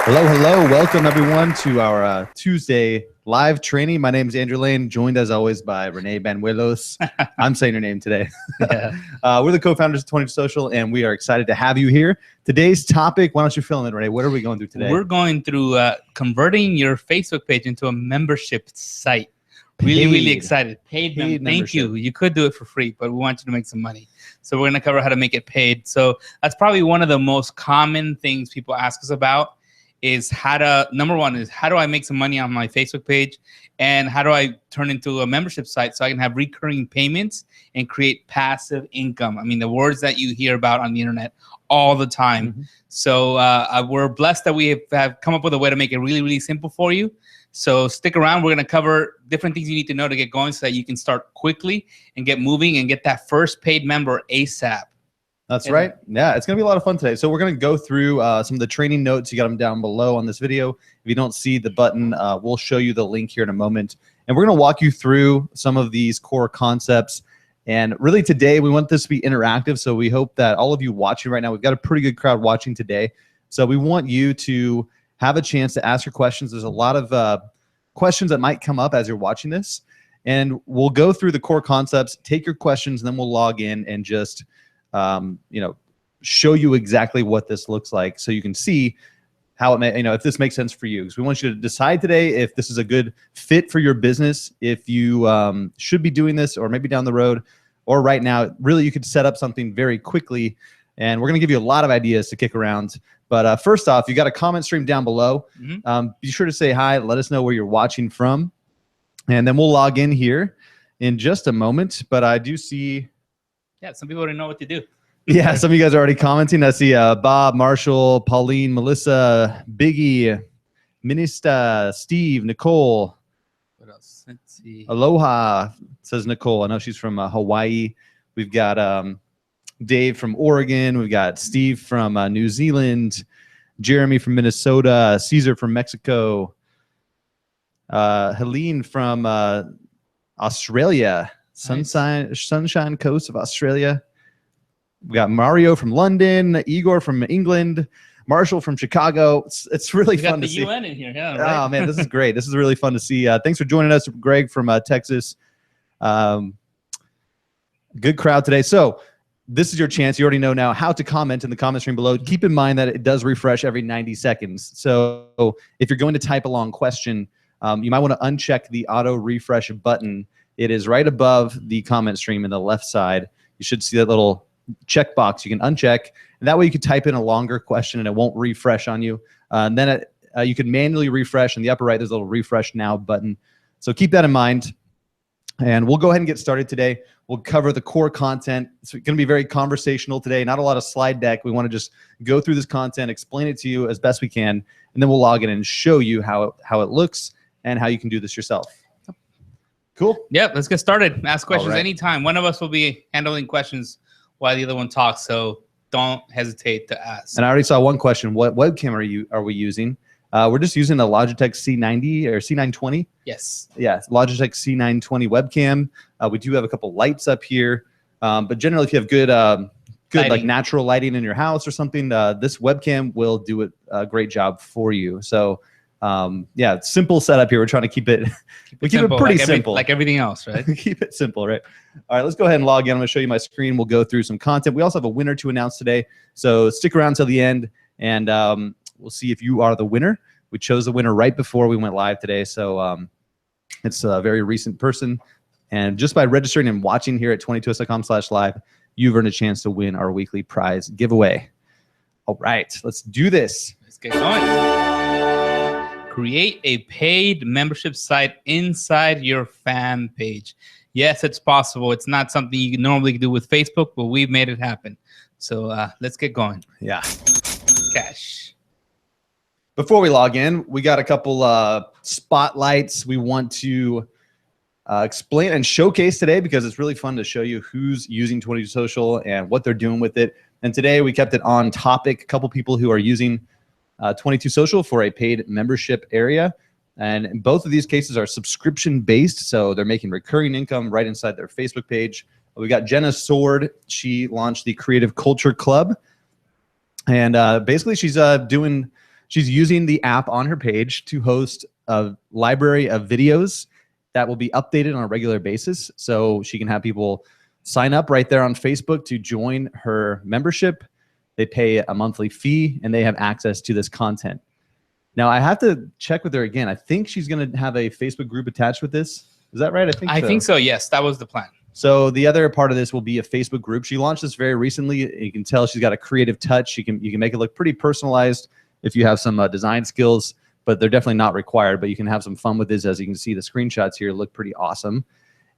Hello, hello. Welcome, everyone, to our Tuesday live training. My name is Andrew Lane, joined as always by Renee Banuelos. I'm saying your name today. Yeah. We're the co-founders of 22Social, and we are excited to have you here. Today's topic, why don't you fill in, Renee? What are we going through today? We're going through converting your Facebook page into a membership site. Really excited. Paid membership. Thank you. You could do it for free, but we want you to make some money. So we're going to cover how to make it paid. So that's probably one of the most common things people ask us about is number one is how do I make some money on my Facebook page, and how do I turn into a membership site so I can have recurring payments and create passive income? I mean, the words that you hear about on the internet all the time. Mm-hmm. So we're blessed that we have come up with a way to make it really, really simple for you. So stick around. We're going to cover different things you need to know to get going so that you can start quickly and get moving and get that first paid member ASAP. That's right. Yeah, it's going to be a lot of fun today. So we're going to go through some of the training notes. You got them down below on this video. If you don't see the button, we'll show you the link here in a moment. And we're going to walk you through some of these core concepts. And really today, we want this to be interactive. So we hope that all of you watching right now, we've got a pretty good crowd watching today. So we want you to have a chance to ask your questions. There's a lot of questions that might come up as you're watching this. And we'll go through the core concepts, take your questions, and then we'll log in and just show you exactly what this looks like so you can see how it may, if this makes sense for you. Because we want you to decide today if this is a good fit for your business, if you should be doing this, or maybe down the road, or right now. Really, you could set up something very quickly, and we're going to give you a lot of ideas to kick around. But first off, you got a comment stream down below. Mm-hmm. Be sure to say hi. Let us know where you're watching from, and then we'll log in here in just a moment. But I do see... Yeah, some people already know what to do. Yeah, some of you guys are already commenting. I see Bob, Marshall, Pauline, Melissa, Biggie, Minista, Steve, Nicole. What else? Let's see. Aloha, says Nicole. I know she's from Hawaii. We've got Dave from Oregon. We've got Steve from New Zealand, Jeremy from Minnesota, Caesar from Mexico, Helene from Australia. Sunshine Coast of Australia. We got Mario from London, Igor from England, Marshall from Chicago. It's really fun to see. We got the UN in here. Yeah, right? Oh, man, this is great. This is really fun to see. Thanks for joining us, Greg from Texas. Good crowd today. So this is your chance. You already know now how to comment in the comment stream below. Keep in mind that it does refresh every 90 seconds. So if you're going to type a long question, you might want to uncheck the auto refresh button. It is right above the comment stream in the left side. You should see that little checkbox. You can uncheck, and that way you can type in a longer question and it won't refresh on you. And then you can manually refresh. In the upper right, there's a little refresh now button. So keep that in mind. And we'll go ahead and get started today. We'll cover the core content. It's going to be very conversational today, not a lot of slide deck. We want to just go through this content, explain it to you as best we can, and then we'll log in and show you how it looks and how you can do this yourself. Cool. Yep, let's get started. Ask questions right. anytime. One of us will be handling questions while the other one talks, so don't hesitate to ask. And I already saw one question. What webcam are we using? We're just using a Logitech C90 or C920. Yes. Yeah, Logitech C920 webcam. We do have a couple lights up here, but generally, if you have good like natural lighting in your house or something, this webcam will do a great job for you. So. Yeah, simple setup here. We're trying to keep it pretty simple. Like everything else, right? Keep it simple, right? All right, let's go ahead and log in. I'm going to show you my screen. We'll go through some content. We also have a winner to announce today. So stick around till the end, and we'll see if you are the winner. We chose the winner right before we went live today. So it's a very recent person. And just by registering and watching here at 22social.com/live, you've earned a chance to win our weekly prize giveaway. All right, let's do this. Let's get going. Create a paid membership site inside your fan page. Yes, it's possible. It's not something you can normally do with Facebook, but we've made it happen. So let's get going. Yeah. Cash. Before we log in, we got a couple spotlights we want to explain and showcase today, because it's really fun to show you who's using 22Social and what they're doing with it. And today we kept it on topic. A couple people who are using 22Social for a paid membership area. And both of these cases are subscription based, so they're making recurring income right inside their Facebook page. We got Jenna Sword. She launched the Creative Culture Club, and basically she's She's using the app on her page to host a library of videos that will be updated on a regular basis. So she can have people sign up right there on Facebook to join her membership. They pay a monthly fee and they have access to this content. Now I have to check with her again. I think she's going to have a Facebook group attached with this. Is that right? I think so. Yes, that was the plan. So the other part of this will be a Facebook group. She launched this very recently. You can tell she's got a creative touch. You can make it look pretty personalized if you have some design skills, but they're definitely not required. But you can have some fun with this. As you can see, the screenshots here look pretty awesome.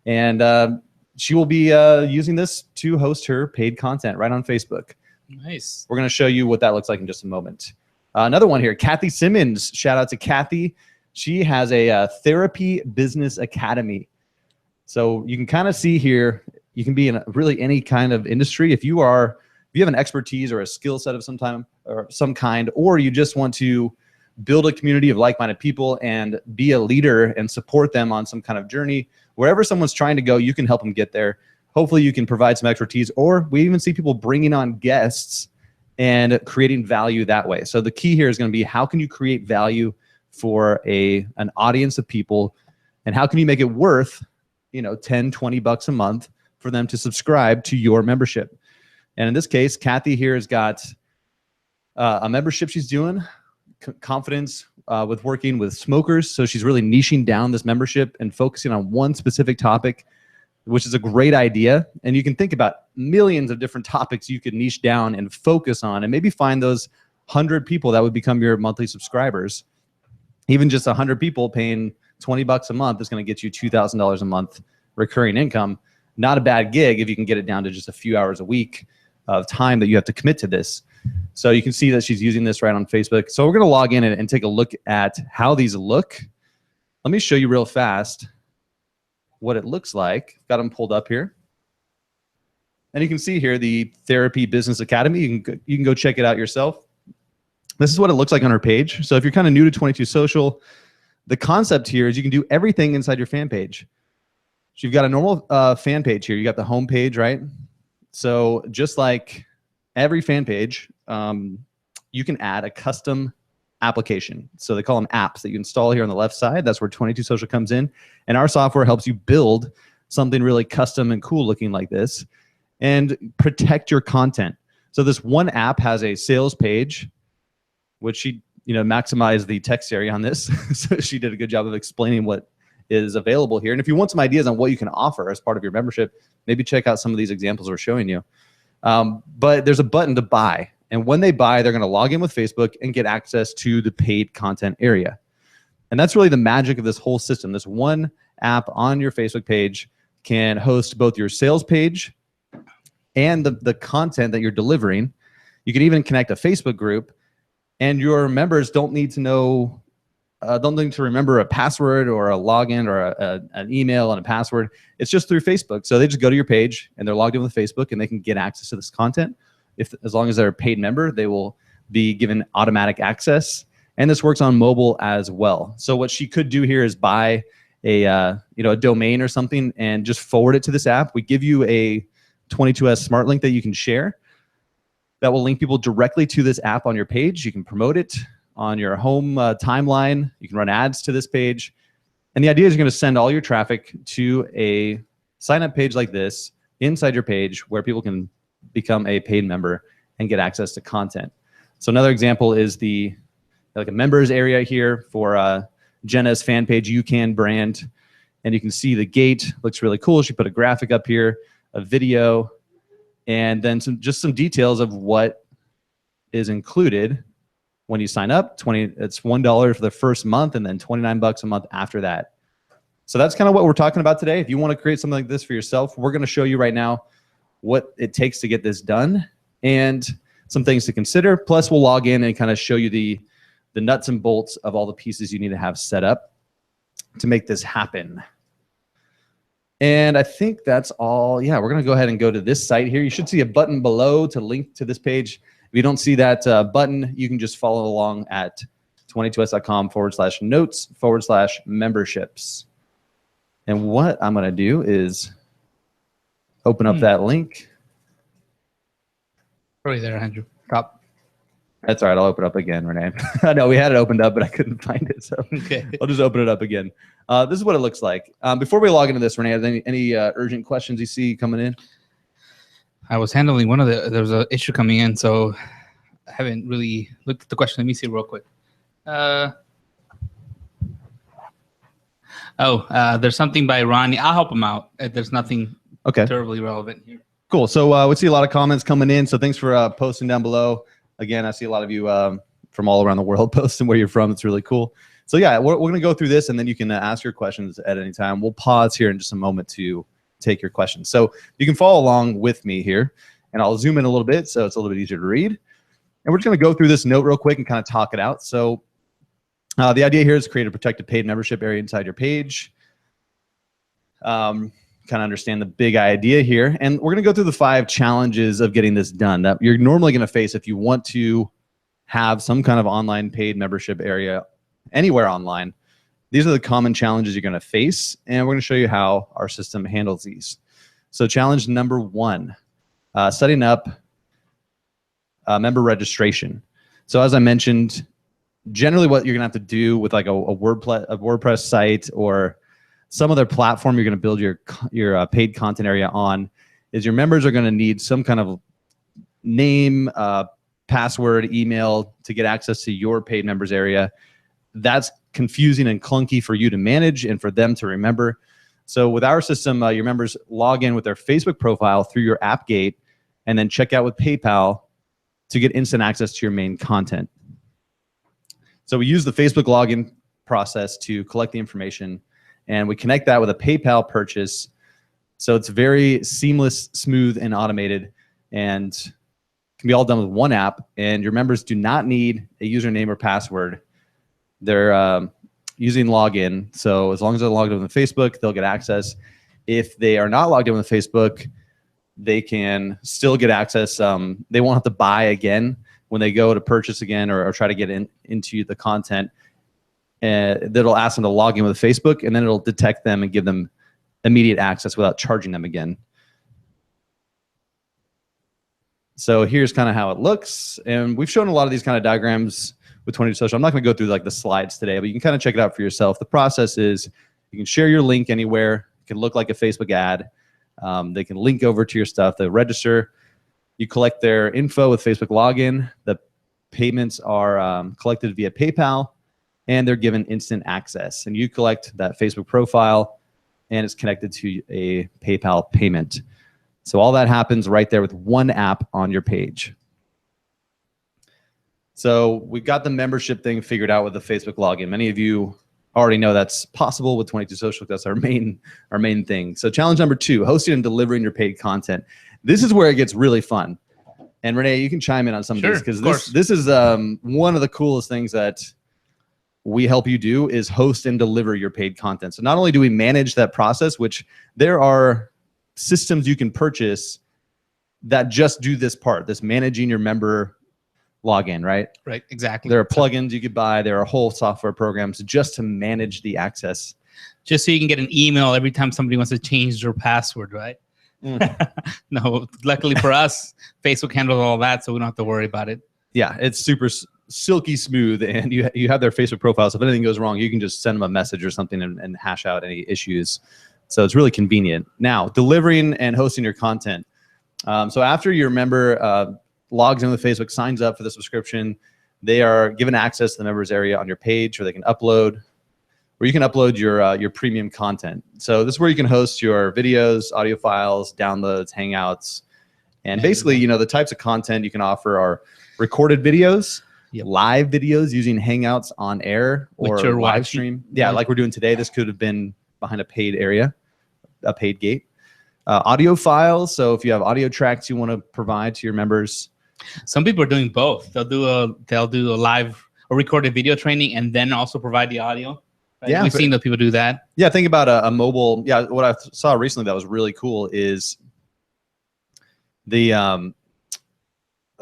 And she will be using this to host her paid content right on Facebook. Nice. We're going to show you what that looks like in just a moment. Another one here, Kathy Simmons. Shout out to Kathy. She has a therapy business academy. So you can kind of see here, you can be in really any kind of industry. If you have an expertise or a skill set of some kind, or you just want to build a community of like-minded people and be a leader and support them on some kind of journey, wherever someone's trying to go, you can help them get there. Hopefully you can provide some expertise, or we even see people bringing on guests and creating value that way. So the key here is going to be, how can you create value for an audience of people, and how can you make it worth, $10, $20 a month for them to subscribe to your membership? And in this case, Kathy here has got a membership she's doing, confidence with working with smokers. So she's really niching down this membership and focusing on one specific topic, which is a great idea. And you can think about millions of different topics you could niche down and focus on, and maybe find those 100 people that would become your monthly subscribers. Even just 100 people paying $20 a month is going to get you $2,000 a month recurring income. Not a bad gig if you can get it down to just a few hours a week of time that you have to commit to this. So you can see that she's using this right on Facebook. So we're going to log in and take a look at how these look. Let me show you real fast what it looks like. Got them pulled up here. And you can see here the Therapy Business Academy. You can go check it out yourself. This is what it looks like on her page. So if you're kind of new to 22Social, the concept here is you can do everything inside your fan page. So you've got a normal fan page here. You got the home page, right? So just like every fan page, you can add a custom application. So they call them apps that you install here on the left side. That's where 22Social comes in. And our software helps you build something really custom and cool looking like this, and protect your content. So this one app has a sales page, which she maximized the text area on this. So she did a good job of explaining what is available here. And if you want some ideas on what you can offer as part of your membership, maybe check out some of these examples we're showing you. But there's a button to buy. And when they buy, they're going to log in with Facebook and get access to the paid content area. And that's really the magic of this whole system. This one app on your Facebook page can host both your sales page and the content that you're delivering. You can even connect a Facebook group, and your members don't need to know, don't need to remember a password or a login or an email and a password. It's just through Facebook. So they just go to your page and they're logged in with Facebook, and they can get access to this content. As long as they're a paid member, they will be given automatic access. And this works on mobile as well. So what she could do here is buy a domain or something and just forward it to this app. We give you a 22S smart link that you can share that will link people directly to this app on your page. You can promote it on your home timeline. You can run ads to this page. And the idea is you're going to send all your traffic to a sign-up page like this inside your page, where people can become a paid member and get access to content. So another example is like a members area here for Jenna's fan page, You Can brand. And you can see the gate looks really cool. She put a graphic up here, a video, and then just some details of what is included when you sign up. It's $1 for the first month, and then $29 a month after that. So that's kind of what we're talking about today. If you want to create something like this for yourself, we're going to show you right now what it takes to get this done and some things to consider. Plus, we'll log in and kind of show you the nuts and bolts of all the pieces you need to have set up to make this happen. And I think that's all. Yeah, we're going to go ahead and go to this site here. You should see a button below to link to this page. If you don't see that button, you can just follow along at 22s.com/notes/memberships. And what I'm going to do is open up that link. Right there, Andrew. Top. That's all right. I'll open it up again, Renee. I know we had it opened up, but I couldn't find it. So okay. I'll just open it up again. This is what it looks like. Before we log into this, Renee, are there any urgent questions you see coming in? I was handling one of there was an issue coming in, so I haven't really looked at the question. Let me see real quick. There's something by Ronnie. I'll help him out. There's nothing terribly relevant here. Cool. So we see a lot of comments coming in. So thanks for posting down below. Again, I see a lot of you from all around the world posting where you're from. It's really cool. So yeah, we're going to go through this, and then you can ask your questions at any time. We'll pause here in just a moment to take your questions. So you can follow along with me here, and I'll zoom in a little bit so it's a little bit easier to read. And we're just going to go through this note real quick and kind of talk it out. So the idea here is to create a protected paid membership area inside your page. Kind of understand the big idea here. And we're going to go through the 5 challenges of getting this done that you're normally going to face if you want to have some kind of online paid membership area anywhere online. These are the common challenges you're going to face, and we're going to show you how our system handles these. So challenge number 1, setting up member registration. So as I mentioned, generally what you're going to have to do with like a WordPress site or some other platform you're going to build your paid content area on is your members are going to need some kind of name, password, email to get access to your paid members area. That's confusing and clunky for you to manage and for them to remember. So with our system, your members log in with their Facebook profile through your app gate and then check out with PayPal to get instant access to your main content. So we use the Facebook login process to collect the information, and we connect that with a PayPal purchase. So it's very seamless, smooth, and automated, and can be all done with one app. And your members do not need a username or password. They're using login. So as long as they're logged in with Facebook, they'll get access. If they are not logged in with Facebook, they can still get access. They won't have to buy again when they go to purchase again or try to get into the content. That'll ask them to log in with Facebook, and then it'll detect them and give them immediate access without charging them again. So here's kind of how it looks. And we've shown a lot of these kind of diagrams with 22Social. I'm not going to go through like the slides today, but you can kind of check it out for yourself. The process is you can share your link anywhere. It can look like a Facebook ad. They can link over to your stuff. They register. You collect their info with Facebook login. The payments are collected via PayPal, and they're given instant access. And you collect that Facebook profile, and it's connected to a PayPal payment. So all that happens right there with one app on your page. So we've got the membership thing figured out with the Facebook login. Many of you already know that's possible with 22Social. That's our main thing. So challenge number 2, hosting and delivering your paid content. This is where it gets really fun. And Renee, you can chime in on some of these, because this is one of the coolest things that we help you do is host and deliver your paid content. So not only do we manage that process, which there are systems you can purchase that just do this part, this managing your member login, right? Right, exactly. There are plugins you could buy. There are whole software programs just to manage the access. Just so you can get an email every time somebody wants to change their password, right? No, luckily for us, Facebook handles all that, so we don't have to worry about it. Yeah, it's super silky smooth, and you have their Facebook profile, so if anything goes wrong, you can just send them a message or something and hash out any issues. So it's really convenient. Now, delivering and hosting your content. So after your member logs in with Facebook, signs up for the subscription, they are given access to the members area on your page, where they can upload, where you can upload your premium content. So this is where you can host your videos, audio files, downloads, hangouts, and basically, you know, the types of content you can offer are recorded videos, live videos using Hangouts on air or live stream. Yeah, like we're doing today. This could have been behind a paid area, a paid gate. Audio files. So if you have audio tracks you want to provide to your members. Some people are doing both. They'll do a live or recorded video training and then also provide the audio. Right? Yeah, we've seen those people do that. Yeah, think about a mobile. Yeah, what I saw recently that was really cool is the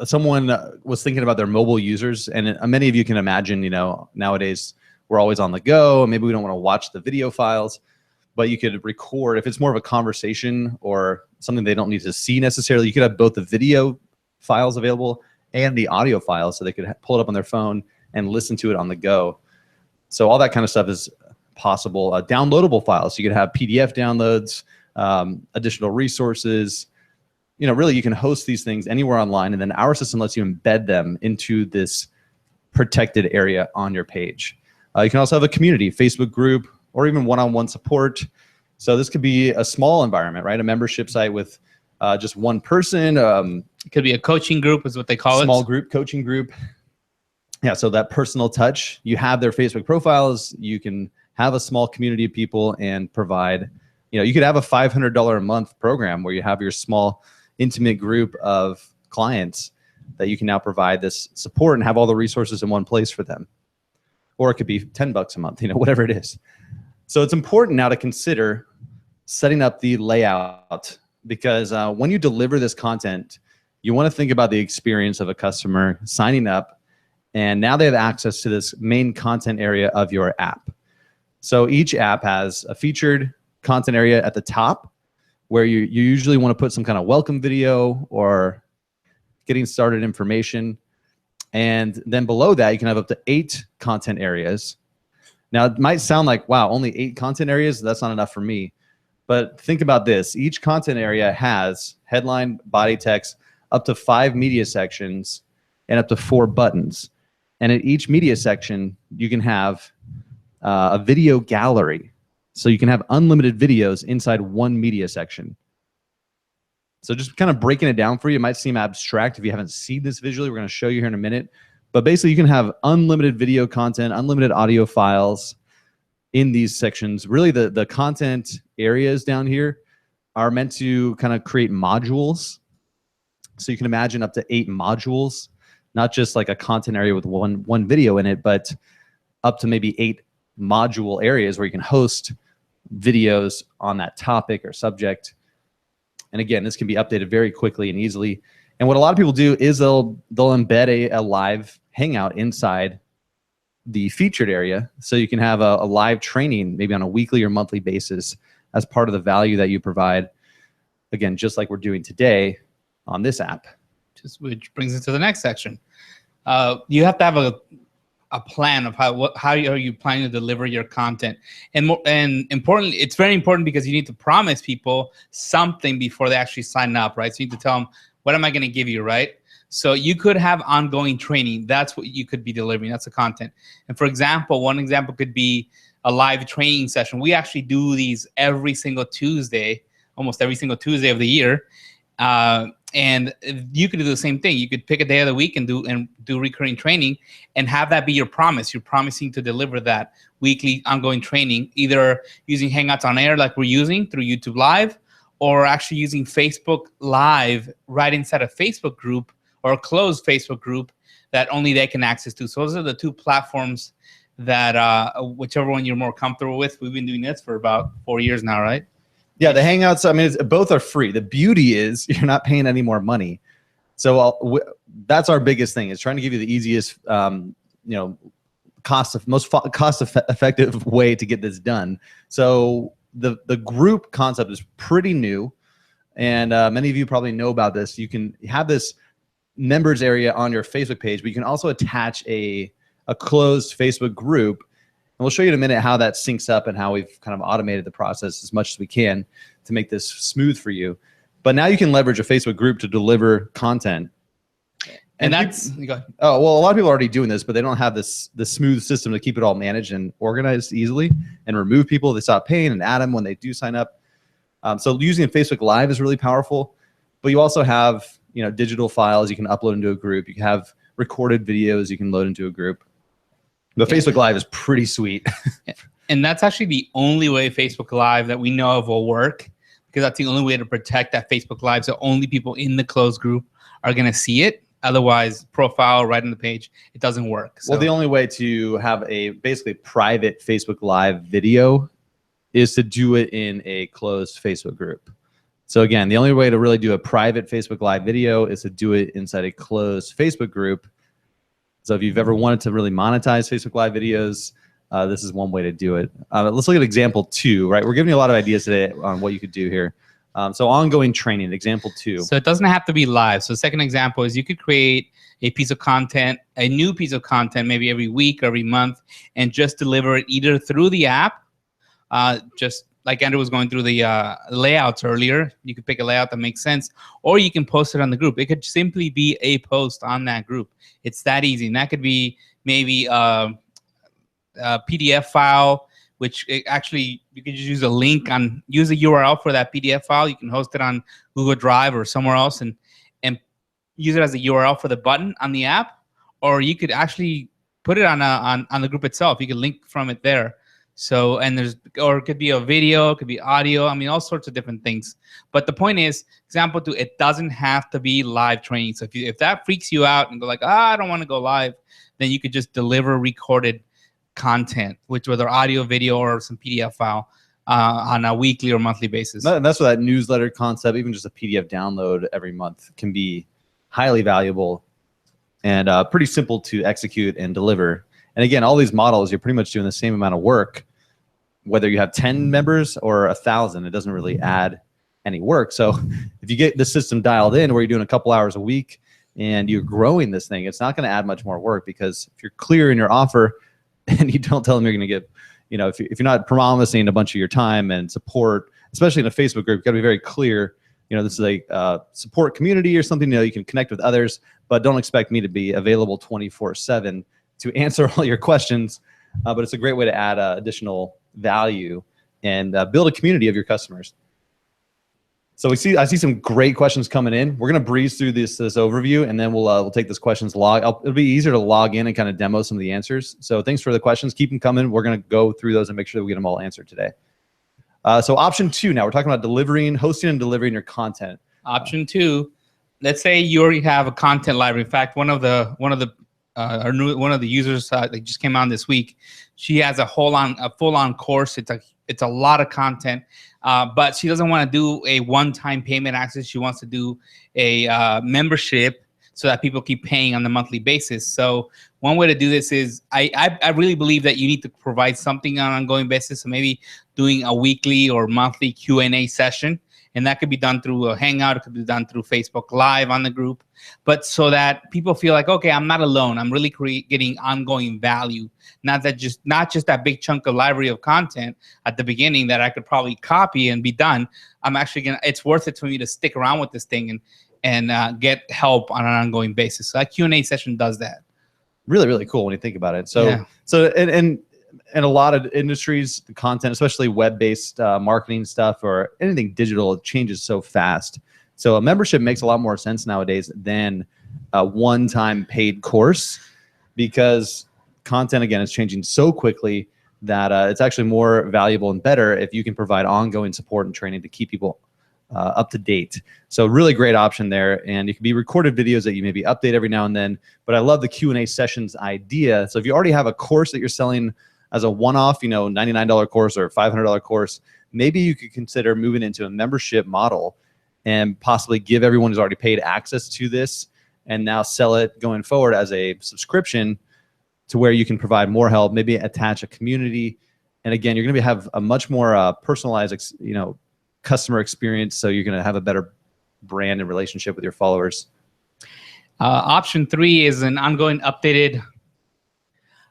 someone was thinking about their mobile users, and many of you can imagine, you know, nowadays we're always on the go, and maybe we don't want to watch the video files, but you could record if it's more of a conversation or something they don't need to see necessarily. You could have both the video files available and the audio file, so they could pull it up on their phone and listen to it on the go. So all that kind of stuff is possible. Downloadable files, so you could have PDF downloads, additional resources. Really you can host these things anywhere online, and then our system lets you embed them into this protected area on your page. You can also have a community, Facebook group, or even one-on-one support. So this could be a small environment, right? A membership site with just one person. It could be a coaching group is what they call it. Small group, coaching group. Yeah, so that personal touch. You have their Facebook profiles. You can have a small community of people and provide, you could have a $500 a month program where you have your small, intimate group of clients that you can now provide this support and have all the resources in one place for them. Or it could be $10 a month, whatever it is. So it's important now to consider setting up the layout, because when you deliver this content, you want to think about the experience of a customer signing up, and now they have access to this main content area of your app. So each app has a featured content area at the top where you usually want to put some kind of welcome video or getting started information. And then below that, you can have up to 8 content areas. Now, it might sound like, wow, only 8 content areas? That's not enough for me. But think about this. Each content area has headline, body text, up to 5 media sections, and up to 4 buttons. And in each media section, you can have a video gallery. So you can have unlimited videos inside one media section. So just kind of breaking it down for you, it might seem abstract if you haven't seen this visually. We're going to show you here in a minute. But basically, you can have unlimited video content, unlimited audio files in these sections. Really, the content areas down here are meant to kind of create modules. So you can imagine up to 8 modules, not just like a content area with one video in it, but up to maybe 8 module areas where you can host videos on that topic or subject. And again, this can be updated very quickly and easily. And what a lot of people do is they'll embed a live hangout inside the featured area, so you can have a live training maybe on a weekly or monthly basis as part of the value that you provide. Again, just like we're doing today on this app. Which brings us to the next section. You have to have a plan of how are you planning to deliver your content, and importantly, it's very important because you need to promise people something before they actually sign up, right? So you need to tell them, what am I going to give you, right? So you could have ongoing training. That's what you could be delivering. That's the content. And for example, one example could be a live training session. We actually do these every single Tuesday, almost every single Tuesday of the year. And you could do the same thing. You could pick a day of the week and do recurring training and have that be your promise. You're promising to deliver that weekly ongoing training, either using Hangouts on Air like we're using through YouTube Live, or actually using Facebook Live right inside a Facebook group or a closed Facebook group that only they can access to. So those are the 2 platforms that whichever one you're more comfortable with. We've been doing this for about 4 years now, right? Yeah, the Hangouts, I mean, both are free. The beauty is you're not paying any more money. So that's our biggest thing, is trying to give you the easiest, most cost-effective way to get this done. So the group concept is pretty new, and many of you probably know about this. You can have this members area on your Facebook page, but you can also attach a closed Facebook group. And we'll show you in a minute how that syncs up and how we've kind of automated the process as much as we can to make this smooth for you. But now you can leverage a Facebook group to deliver content. And that's a lot of people are already doing this, but they don't have the smooth system to keep it all managed and organized easily and remove people if they stop paying and add them when they do sign up. So using Facebook Live is really powerful. But you also have digital files you can upload into a group. You can have recorded videos you can load into a group. But Facebook Live is pretty sweet. And that's actually the only way Facebook Live that we know of will work, because that's the only way to protect that Facebook Live. So only people in the closed group are going to see it. Otherwise, profile right on the page, it doesn't work. So. Well, the only way to have a basically private Facebook Live video is to do it in a closed Facebook group. So again, the only way to really do a private Facebook Live video is to do it inside a closed Facebook group. So if you've ever wanted to really monetize Facebook Live videos, this is one way to do it. Let's look at example 2, right? We're giving you a lot of ideas today on what you could do here. So ongoing training, example 2. So it doesn't have to be live. So second example is you could create a piece of content, a new piece of content, maybe every week or every month, and just deliver it either through the app, just like Andrew was going through the layouts earlier. You could pick a layout that makes sense, or you can post it on the group. It could simply be a post on that group. It's that easy. And that could be maybe a PDF file, which actually you can just use a link use a URL for that PDF file. You can host it on Google Drive or somewhere else and use it as a URL for the button on the app, or you could actually put it on the group itself. You can link from it there. So, or it could be a video, it could be audio. I mean, all sorts of different things. But the point is, example 2, it doesn't have to be live training. So if that freaks you out and go like, I don't want to go live, then you could just deliver recorded content, which whether audio, video, or some PDF file on a weekly or monthly basis. And that's what that newsletter concept, even just a PDF download every month, can be highly valuable and pretty simple to execute and deliver. And again, all these models, you're pretty much doing the same amount of work, whether you have 10 members or 1,000. It doesn't really add any work. So if you get the system dialed in where you're doing a couple hours a week and you're growing this thing, it's not going to add much more work, because if you're clear in your offer and you don't tell them you're going to give, if you're not promising a bunch of your time and support, especially in a Facebook group, you've got to be very clear. This is a support community or something. You can connect with others, but don't expect me to be available 24/7 to answer all your questions. But it's a great way to add additional value and build a community of your customers. So I see some great questions coming in. We're gonna breeze through this overview, and then we'll take this questions log. It'll be easier to log in and kind of demo some of the answers. So thanks for the questions. Keep them coming. We're gonna go through those and make sure that we get them all answered today. So option 2, now we're talking about hosting and delivering your content. Option 2, let's say you already have a content library. In fact, one of the users that just came on this week, she has a full-on course. It's a lot of content, but she doesn't want to do a one-time payment access. She wants to do a membership so that people keep paying on the monthly basis. So one way to do this is, I really believe that you need to provide something on an ongoing basis. So maybe doing a weekly or monthly Q&A session. And that could be done through a Hangout. It could be done through Facebook Live on the group. But so that people feel like, okay, I'm not alone. I'm really getting ongoing value. Not just that big chunk of library of content at the beginning that I could probably copy and be done. I'm actually it's worth it for me to stick around with this thing and get help on an ongoing basis. So that Q&A session does that. Really, really cool when you think about it. So in a lot of industries, the content, especially web-based marketing stuff or anything digital, changes so fast. So a membership makes a lot more sense nowadays than a one-time paid course, because content, again, is changing so quickly that it's actually more valuable and better if you can provide ongoing support and training to keep people up to date. So really great option there. And it can be recorded videos that you maybe update every now and then. But I love the Q&A sessions idea. So if you already have a course that you're selling as a one-off, $99 course or $500 course, maybe you could consider moving into a membership model and possibly give everyone who's already paid access to this, and now sell it going forward as a subscription to where you can provide more help, maybe attach a community. And again, you're going to have a much more personalized, customer experience. So you're going to have a better brand and relationship with your followers. Option 3 is an ongoing updated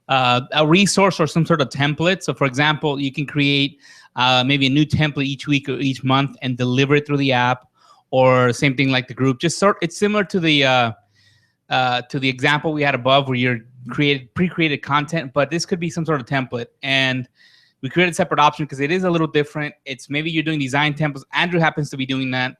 a resource or some sort of template. So for example, you can create maybe a new template each week or each month and deliver it through the app, or same thing like the group. It's similar to the example we had above, where you're pre-created content, but this could be some sort of template. And we created a separate option because it is a little different. It's maybe you're doing design templates. Andrew happens to be doing that.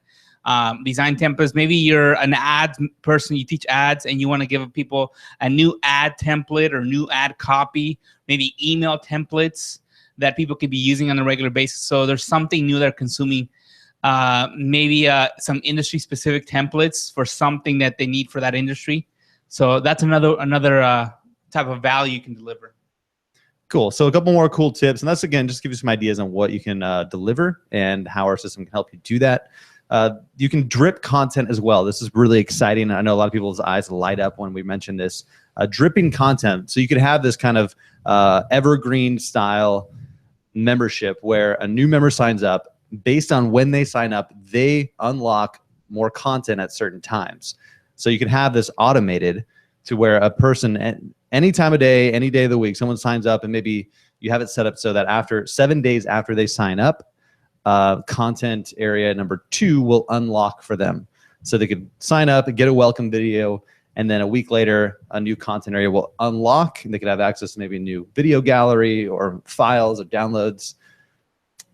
Design templates. Maybe you're an ad person, you teach ads, and you want to give people a new ad template or new ad copy, maybe email templates that people could be using on a regular basis. So there's something new they're consuming. Maybe some industry-specific templates for something that they need for that industry. So that's another type of value you can deliver. Cool. So a couple more cool tips, and that's, again, just give you some ideas on what you can deliver and how our system can help you do that. You can drip content as well. This is really exciting. I know a lot of people's eyes light up when we mention this. Dripping content. So you could have this kind of evergreen style membership where a new member signs up. based on when they sign up, they unlock more content at certain times. So you can have this automated to where a person, any time of day, any day of the week, someone signs up, and maybe you have it set up so that after 7 days after they sign up, content area number 2 will unlock for them. So they could sign up and get a welcome video, and then a week later, a new content area will unlock, and they could have access to maybe a new video gallery or files or downloads.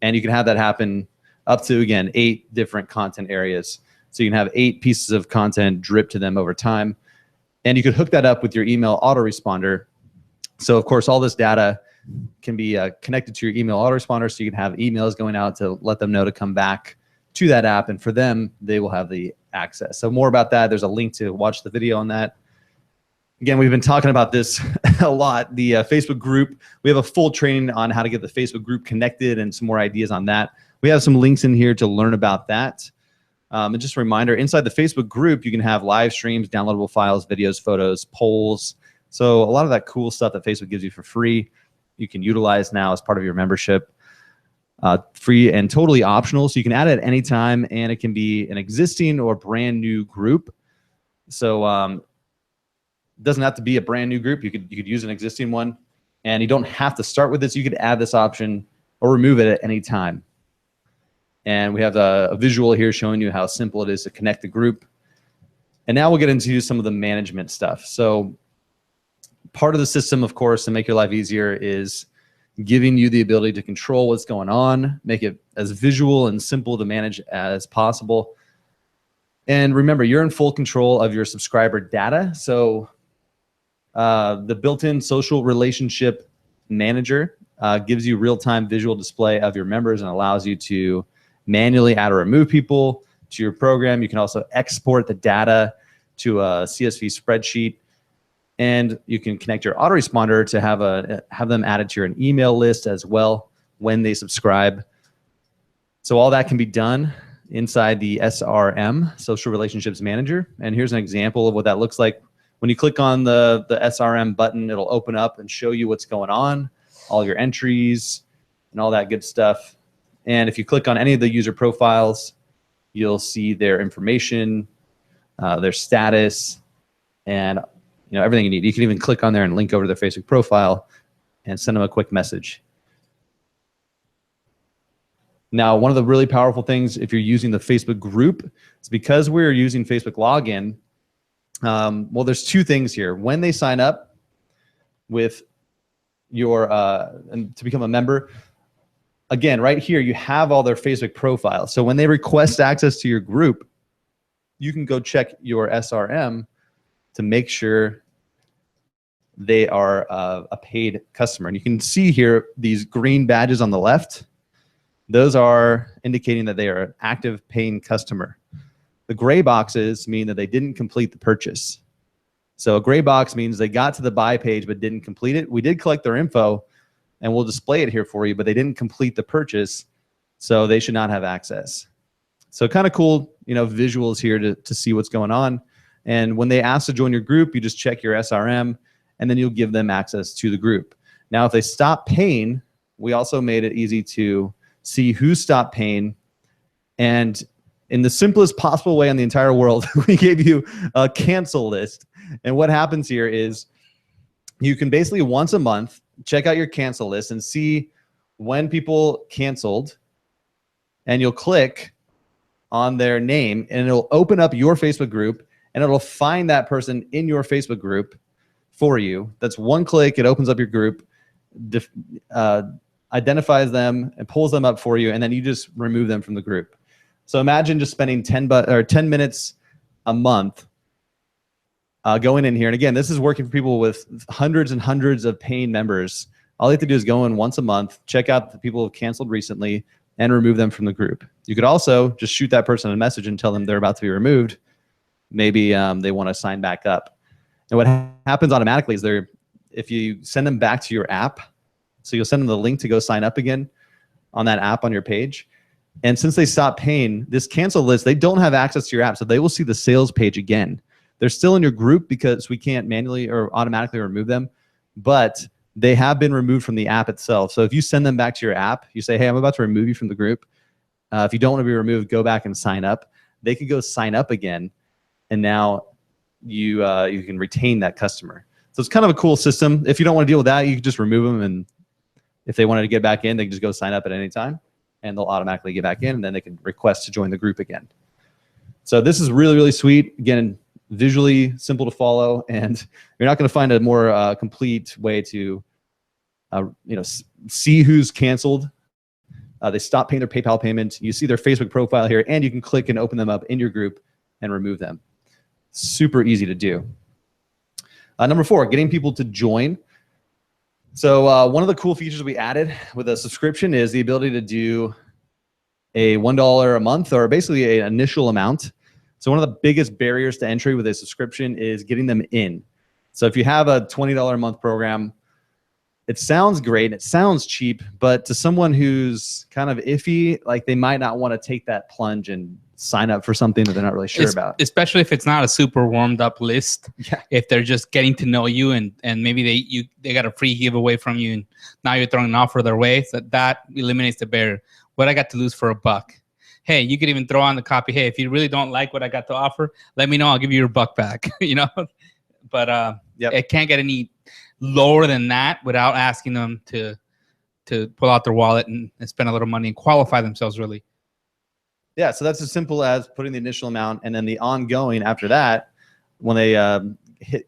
And you can have that happen up to, again, 8 different content areas. So you can have 8 pieces of content drip to them over time. And you could hook that up with your email autoresponder. So of course, all this data can be connected to your email autoresponder, so you can have emails going out to let them know to come back to that app, and for them, they will have the access. So more about that, there's a link to watch the video on that. Again, we've been talking about this a lot, the Facebook group. We have a full training on how to get the Facebook group connected and some more ideas on that. We have some links in here to learn about that. And just a reminder, inside the Facebook group, you can have live streams, downloadable files, videos, photos, polls. So a lot of that cool stuff that Facebook gives you for free, you can utilize now as part of your membership. Free and totally optional, so you can add it at any time, and it can be an existing or brand new group. So it doesn't have to be a brand new group. You could use an existing one, and you don't have to start with this. You could add this option or remove it at any time. And we have a visual here showing you how simple it is to connect the group. And now we'll get into some of the management stuff. So part of the system, of course, to make your life easier is giving you the ability to control what's going on, make it as visual and simple to manage as possible. And remember, you're in full control of your subscriber data. So the built-in social relationship manager gives you real-time visual display of your members and allows you to manually add or remove people to your program. You can also export the data to a CSV spreadsheet, and you can connect your autoresponder to have them added to your email list as well when they subscribe. So all that can be done inside the SRM, Social Relationships Manager. And here's an example of what that looks like. When you click on the SRM button, it'll open up and show you what's going on, all your entries, and all that good stuff. And if you click on any of the user profiles, you'll see their information, their status, and everything you need. You can even click on there and link over to their Facebook profile and send them a quick message. Now, one of the really powerful things if you're using the Facebook group is because we're using Facebook login, well, there's 2 things here. When they sign up with your and to become a member, again, right here, you have all their Facebook profiles. So when they request access to your group, you can go check your SRM to make sure they are a paid customer. And you can see here these green badges on the left. Those are indicating that they are an active paying customer. The gray boxes mean that they didn't complete the purchase. So a gray box means they got to the buy page but didn't complete it. We did collect their info, and we'll display it here for you, but they didn't complete the purchase, so they should not have access. So kind of cool, visuals here to see what's going on. And when they ask to join your group, you just check your SRM, and then you'll give them access to the group. Now, if they stop paying, we also made it easy to see who stopped paying. And in the simplest possible way in the entire world, we gave you a cancel list. And what happens here is you can basically once a month check out your cancel list and see when people canceled, and you'll click on their name, and it'll open up your Facebook group, and it'll find that person in your Facebook group for you. That's one click. It opens up your group, identifies them, and pulls them up for you, and then you just remove them from the group. So imagine just spending 10 minutes a month going in here. And again, this is working for people with hundreds and hundreds of paying members. All you have to do is go in once a month, check out the people who have canceled recently, and remove them from the group. You could also just shoot that person a message and tell them they're about to be removed. Maybe they want to sign back up. And what happens automatically is if you send them back to your app, so you'll send them the link to go sign up again on that app on your page. And since they stopped paying, this cancel list, they don't have access to your app, so they will see the sales page again. They're still in your group because we can't manually or automatically remove them, but they have been removed from the app itself. So if you send them back to your app, you say, hey, I'm about to remove you from the group, If you don't want to be removed, go back and sign up. They could go sign up again, and now you can retain that customer. So it's kind of a cool system. If you don't want to deal with that, you can just remove them, and if they wanted to get back in, they can just go sign up at any time, and they'll automatically get back in, and then they can request to join the group again. So this is really, really sweet. Again, visually simple to follow, and you're not going to find a more complete way to see who's canceled. They stop paying their PayPal payment. You see their Facebook profile here, and you can click and open them up in your group and remove them. Super easy to do. Number 4, getting people to join. So one of the cool features we added with a subscription is the ability to do a $1 a month, or basically an initial amount. So one of the biggest barriers to entry with a subscription is getting them in. So if you have a $20 a month program, it sounds great, it sounds cheap, but to someone who's kind of iffy, like they might not want to take that plunge and sign up for something that they're not really sure about. Especially if it's not a super warmed up list. Yeah. If they're just getting to know you, and maybe they got a free giveaway from you, and now you're throwing an offer their way, so that eliminates the barrier. What I got to lose for $1? Hey, you could even throw on the copy. Hey, if you really don't like what I got to offer, let me know. I'll give you your $1 back. But it can't get any lower than that without asking them to pull out their wallet and spend a little money and qualify themselves really. Yeah, so that's as simple as putting the initial amount, and then the ongoing after that, when they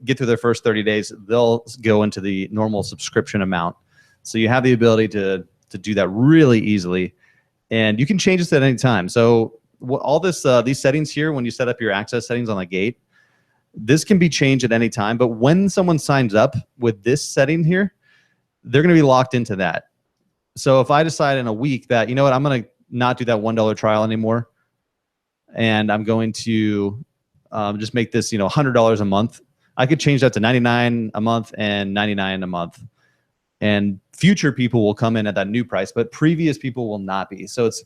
get through their first 30 days, they'll go into the normal subscription amount. So you have the ability to do that really easily, and you can change this at any time. So all this these settings here, when you set up your access settings on the gate, this can be changed at any time. But when someone signs up with this setting here, they're going to be locked into that. So if I decide in a week that, you know what, I'm going to not do that $1 trial anymore, and I'm going to just make this, $100 a month, I could change that to $99 a month and $99 a month. And future people will come in at that new price, but previous people will not be. So it's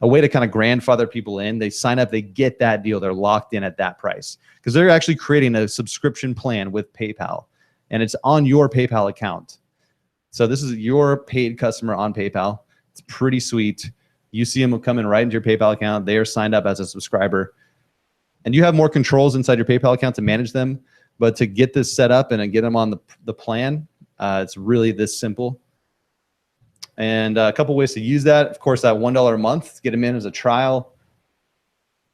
a way to kind of grandfather people in. They sign up, they get that deal, they're locked in at that price, because they're actually creating a subscription plan with PayPal, and it's on your PayPal account. So this is your paid customer on PayPal. It's pretty sweet. You see them coming right into your PayPal account. They are signed up as a subscriber, and you have more controls inside your PayPal account to manage them. But to get this set up and get them on the plan, it's really this simple. And a couple ways to use that. Of course, that $1 a month, get them in as a trial.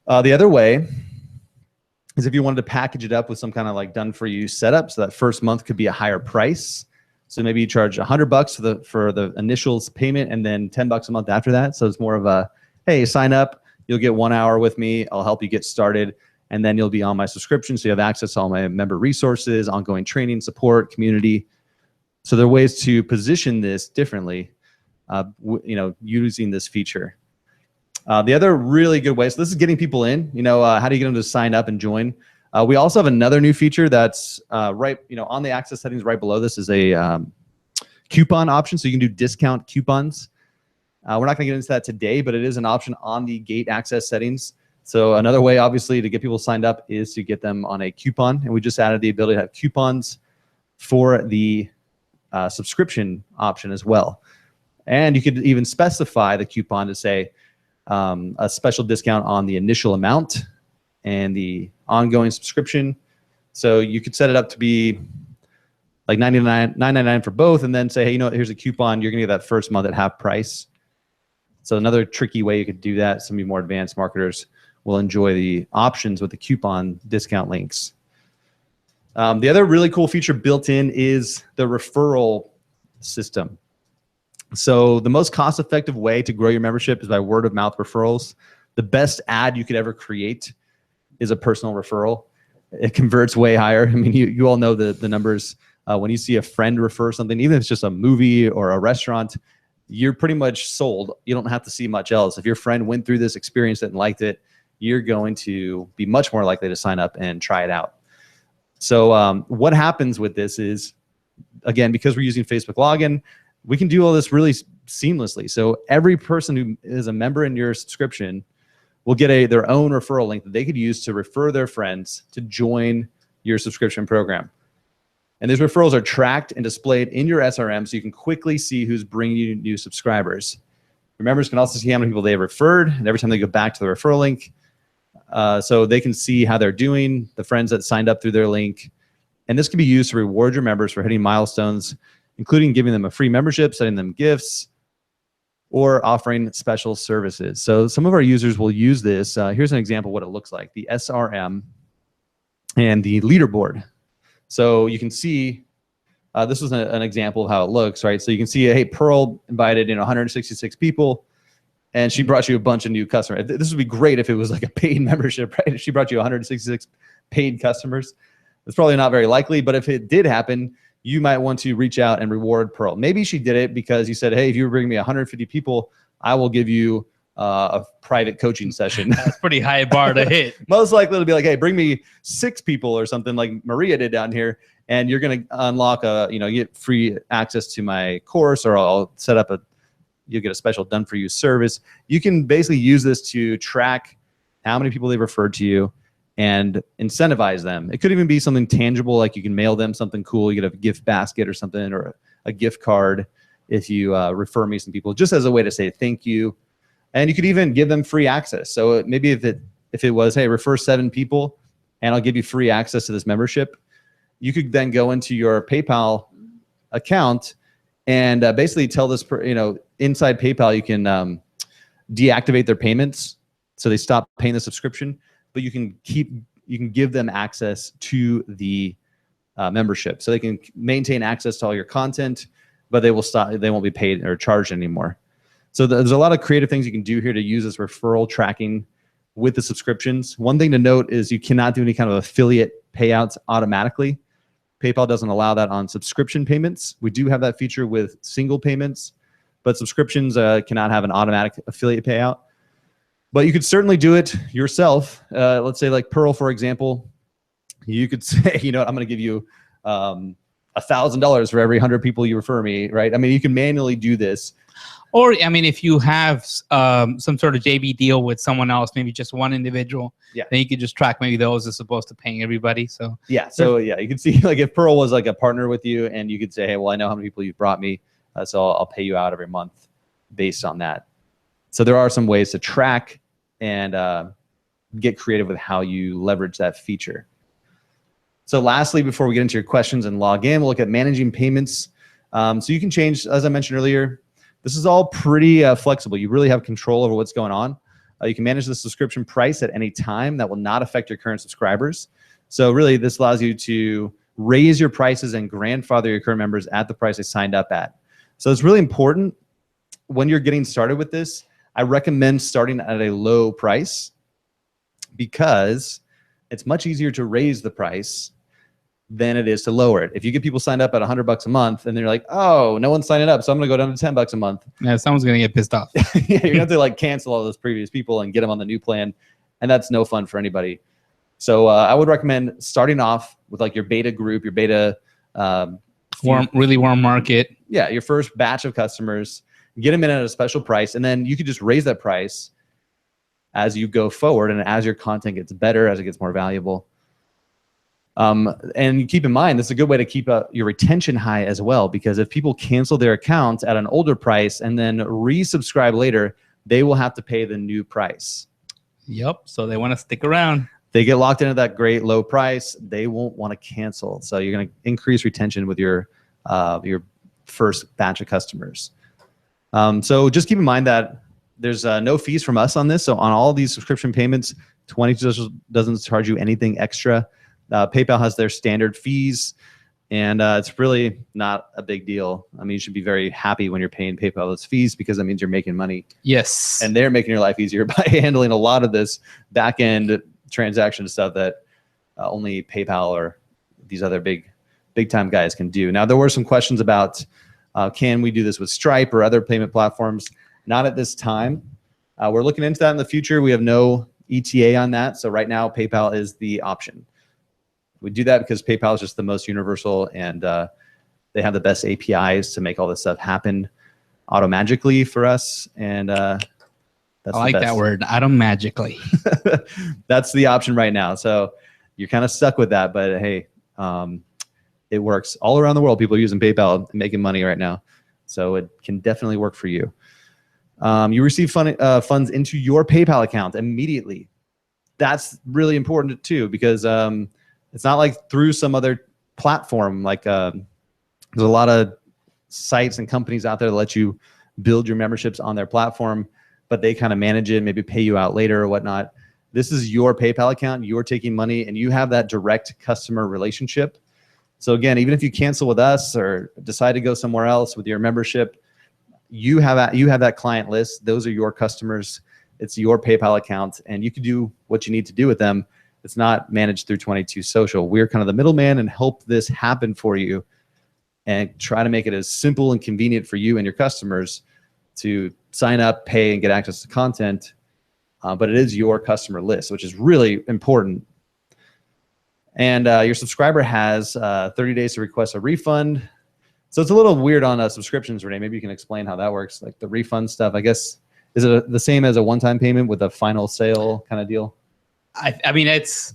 The other way is if you wanted to package it up with some kind of like done-for-you setup, so that first month could be a higher price. So maybe you charge $100 for the initial payment, and then $10 a month after that. So it's more of a, hey, sign up, you'll get 1 hour with me, I'll help you get started, and then you'll be on my subscription, so you have access to all my member resources, ongoing training, support, community. So there are ways to position this differently, using this feature. The other really good way, so this is getting people in, how do you get them to sign up and join? We also have another new feature that's right, on the access settings right below this is a coupon option, so you can do discount coupons. We're not going to get into that today, but it is an option on the gate access settings. So another way, obviously, to get people signed up is to get them on a coupon, and we just added the ability to have coupons for the subscription option as well. And you could even specify the coupon to say a special discount on the initial amount and the ongoing subscription. So you could set it up to be like $9.99 for both, and then say, hey, here's a coupon. You're going to get that first month at half price. So another tricky way you could do that, some of you more advanced marketers will enjoy the options with the coupon discount links. The other really cool feature built in is the referral system. So the most cost-effective way to grow your membership is by word-of-mouth referrals. The best ad you could ever create is a personal referral. It converts way higher. I mean, you all know the numbers. When you see a friend refer something, even if it's just a movie or a restaurant, you're pretty much sold. You don't have to see much else. If your friend went through this, experienced it, and liked it, you're going to be much more likely to sign up and try it out. So what happens with this is, again, because we're using Facebook login, we can do all this really seamlessly. So every person who is a member in your subscription will get their own referral link that they could use to refer their friends to join your subscription program. And these referrals are tracked and displayed in your SRM, so you can quickly see who's bringing you new subscribers. Members can also see how many people they have referred, and every time they go back to the referral link, so they can see how they're doing, the friends that signed up through their link. And this can be used to reward your members for hitting milestones, including giving them a free membership, sending them gifts, or offering special services. So some of our users will use this. Here's an example of what it looks like, the SRM and the leaderboard. So you can see, this was an example of how it looks, right? So you can see, hey, Pearl invited 166 people, and she brought you a bunch of new customers. This would be great if it was like a paid membership, right? If she brought you 166 paid customers. It's probably not very likely, but if it did happen, you might want to reach out and reward Pearl. Maybe she did it because you said, hey, if you bring me 150 people, I will give you a private coaching session. That's pretty high bar to hit. Most likely it'll be like, hey, bring me 6 people or something like Maria did down here, and you're going to unlock you get free access to my course, or I'll set up you'll get a special done for you service. You can basically use this to track how many people they referred to you and incentivize them. It could even be something tangible, like you can mail them something cool. You get a gift basket or something, or a gift card if you refer me some people, just as a way to say thank you. And you could even give them free access. So maybe if it was, hey, refer 7 people and I'll give you free access to this membership, you could then go into your PayPal account and basically tell this, inside PayPal, you can deactivate their payments so they stop paying the subscription. But you can give them access to the membership, so they can maintain access to all your content, but they won't be paid or charged anymore. So there's a lot of creative things you can do here to use this referral tracking with the subscriptions. One thing to note is you cannot do any kind of affiliate payouts automatically. PayPal doesn't allow that on subscription payments. We do have that feature with single payments, but subscriptions cannot have an automatic affiliate payout. But you could certainly do it yourself. Let's say like Pearl, for example, you could say, I'm going to give you $1,000 for every 100 people you refer me, right? I mean, you can manually do this. Or, if you have some sort of JV deal with someone else, maybe just one individual, then you could just track maybe those as opposed to paying everybody. So you can see like if Pearl was like a partner with you, and you could say, hey, well, I know how many people you've brought me, so I'll pay you out every month based on that. So there are some ways to track and get creative with how you leverage that feature. So lastly, before we get into your questions and log in, we'll look at managing payments. So you can change, as I mentioned earlier, this is all pretty flexible. You really have control over what's going on. You can manage the subscription price at any time. That will not affect your current subscribers. So really, this allows you to raise your prices and grandfather your current members at the price they signed up at. So it's really important when you're getting started with this. I recommend starting at a low price because it's much easier to raise the price than it is to lower it. If you get people signed up at $100 a month and they're like, oh, no one's signing up, so I'm going to go down to $10 a month. Yeah, someone's going to get pissed off. Yeah, you're going to have to like cancel all those previous people and get them on the new plan. And that's no fun for anybody. So I would recommend starting off with like your beta group, your beta really warm market. Yeah, your first batch of customers. Get them in at a special price, and then you could just raise that price as you go forward and as your content gets better, as it gets more valuable. And keep in mind, this is a good way to keep your retention high as well, because if people cancel their accounts at an older price and then resubscribe later, they will have to pay the new price. Yep, so they want to stick around. They get locked into that great low price, they won't want to cancel. So you're going to increase retention with your first batch of customers. So just keep in mind that there's no fees from us on this. So on all these subscription payments, 22Social doesn't charge you anything extra. PayPal has their standard fees, and it's really not a big deal. I mean, you should be very happy when you're paying PayPal those fees, because that means you're making money. Yes. And they're making your life easier by handling a lot of this back-end transaction stuff that only PayPal or these other big time guys can do. Now, there were some questions about can we do this with Stripe or other payment platforms? Not at this time. We're looking into that in the future. We have no ETA on that. So right now, PayPal is the option. We do that because PayPal is just the most universal, and they have the best APIs to make all this stuff happen automagically for us. And that's I like that word, automagically. That's the option right now. So you're kind of stuck with that, but hey, it works all around the world. People are using PayPal and making money right now. So it can definitely work for you. You receive funds into your PayPal account immediately. That's really important too, because it's not like through some other platform. Like there's a lot of sites and companies out there that let you build your memberships on their platform, but they kind of manage it, maybe pay you out later or whatnot. This is your PayPal account. You're taking money and you have that direct customer relationship. So again, even if you cancel with us or decide to go somewhere else with your membership, you have that client list. Those are your customers. It's your PayPal account, and you can do what you need to do with them. It's not managed through 22Social. We're kind of the middleman and help this happen for you and try to make it as simple and convenient for you and your customers to sign up, pay, and get access to content. But it is your customer list, which is really important. And your subscriber has 30 days to request a refund. So it's a little weird on subscriptions, Renee. Maybe you can explain how that works, like the refund stuff. I guess, is it the same as a one-time payment with a final sale kind of deal? I mean, it's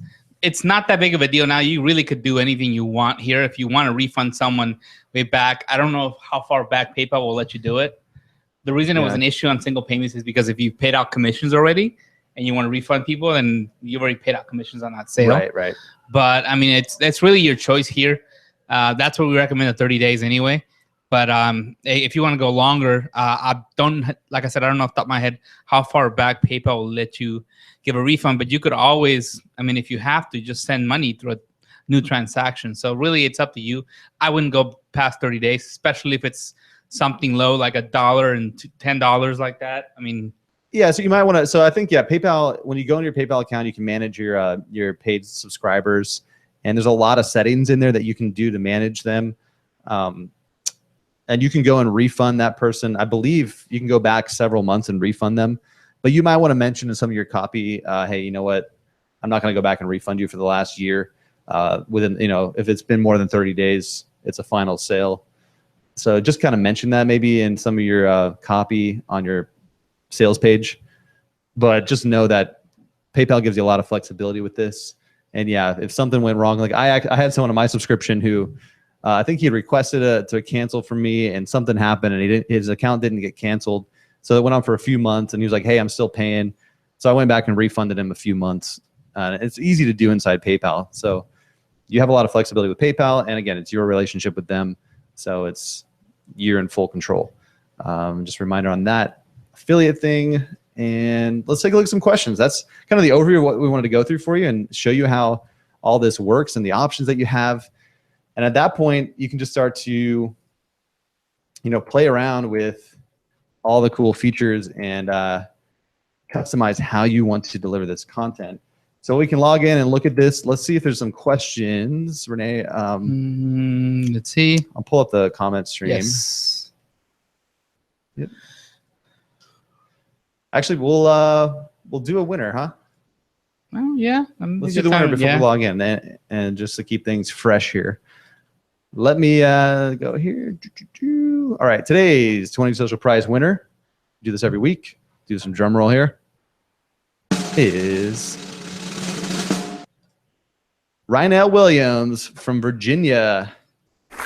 not that big of a deal now. You really could do anything you want here. If you want to refund someone way back, I don't know how far back PayPal will let you do it. The reason it was an issue on single payments is because if you've paid out commissions already and you want to refund people, then you've already paid out commissions on that sale. Right. But I mean, it's really your choice here. That's what we recommend, the 30 days anyway. But if you want to go longer, like I said, I don't know off the top of my head how far back PayPal will let you give a refund. But you could always, I mean, if you have to, just send money through a new transaction. So really, it's up to you. I wouldn't go past 30 days, especially if it's something low like $1 and $10 like that. I mean, yeah. So you might want to. So I think PayPal. When you go into your PayPal account, you can manage your paid subscribers, and there's a lot of settings in there that you can do to manage them. And you can go and refund that person. I believe you can go back several months and refund them. But you might want to mention in some of your copy, hey, you know what? I'm not going to go back and refund you for the last year. Within, if it's been more than 30 days, it's a final sale. So just kind of mention that maybe in some of your copy on your sales page. But just know that PayPal gives you a lot of flexibility with this. And yeah, if something went wrong, like I had someone on my subscription who I think he had requested to cancel from me, and something happened, and his account didn't get canceled. So it went on for a few months, and he was like, "Hey, I'm still paying." So I went back and refunded him a few months. It's easy to do inside PayPal. So you have a lot of flexibility with PayPal, and again, it's your relationship with them, so you're in full control. Just a reminder on that affiliate thing, and let's take a look at some questions. That's kind of the overview of what we wanted to go through for you and show you how all this works and the options that you have. And at that point, you can just start to, play around with all the cool features and customize how you want to deliver this content. So we can log in and look at this. Let's see if there's some questions, Renee. Let's see. I'll pull up the comment stream. Yes. Yep. Actually, we'll do a winner, huh? Oh yeah. Let's do the winner before we log in, and just to keep things fresh here. Let me go here. All right, today's 22Social prize winner, do this every week, do some drum roll here, is Rynell Williams from Virginia. You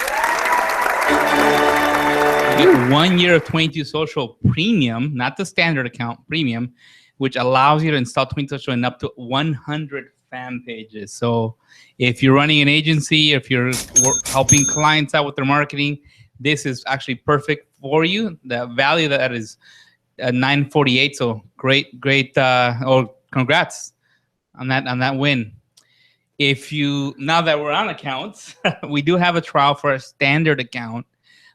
get 1 year of 22Social Premium, not the standard account, Premium, which allows you to install 22Social in up to 100 fan pages. So if you're running an agency, if you're helping clients out with their marketing, this is actually perfect for you. The value of that is $948. So great, congrats on that win. Now that we're on accounts, we do have a trial for a standard account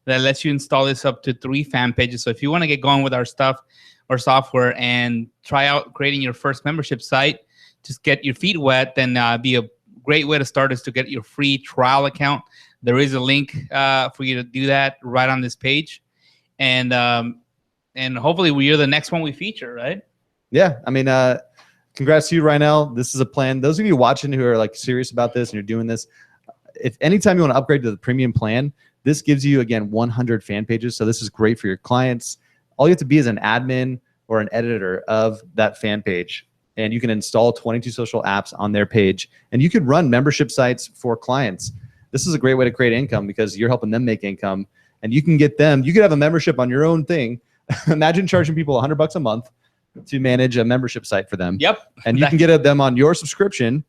that lets you install this up to 3 fan pages. So if you want to get going with our stuff or software and try out creating your first membership site, just get your feet wet, then be a great way to start is to get your free trial account. There is a link for you to do that right on this page. And hopefully you're the next one we feature, right? Yeah. I mean, congrats to you, Rynell. This is a plan. Those of you watching who are like serious about this and you're doing this, if anytime you want to upgrade to the premium plan, this gives you, again, 100 fan pages. So this is great for your clients. All you have to be is an admin or an editor of that fan page. And you can install 22Social apps on their page. And you could run membership sites for clients. This is a great way to create income because you're helping them make income. And you can get them, you could have a membership on your own thing, Imagine charging people $100 a month to manage a membership site for them. Yep. And you can get them on your subscription,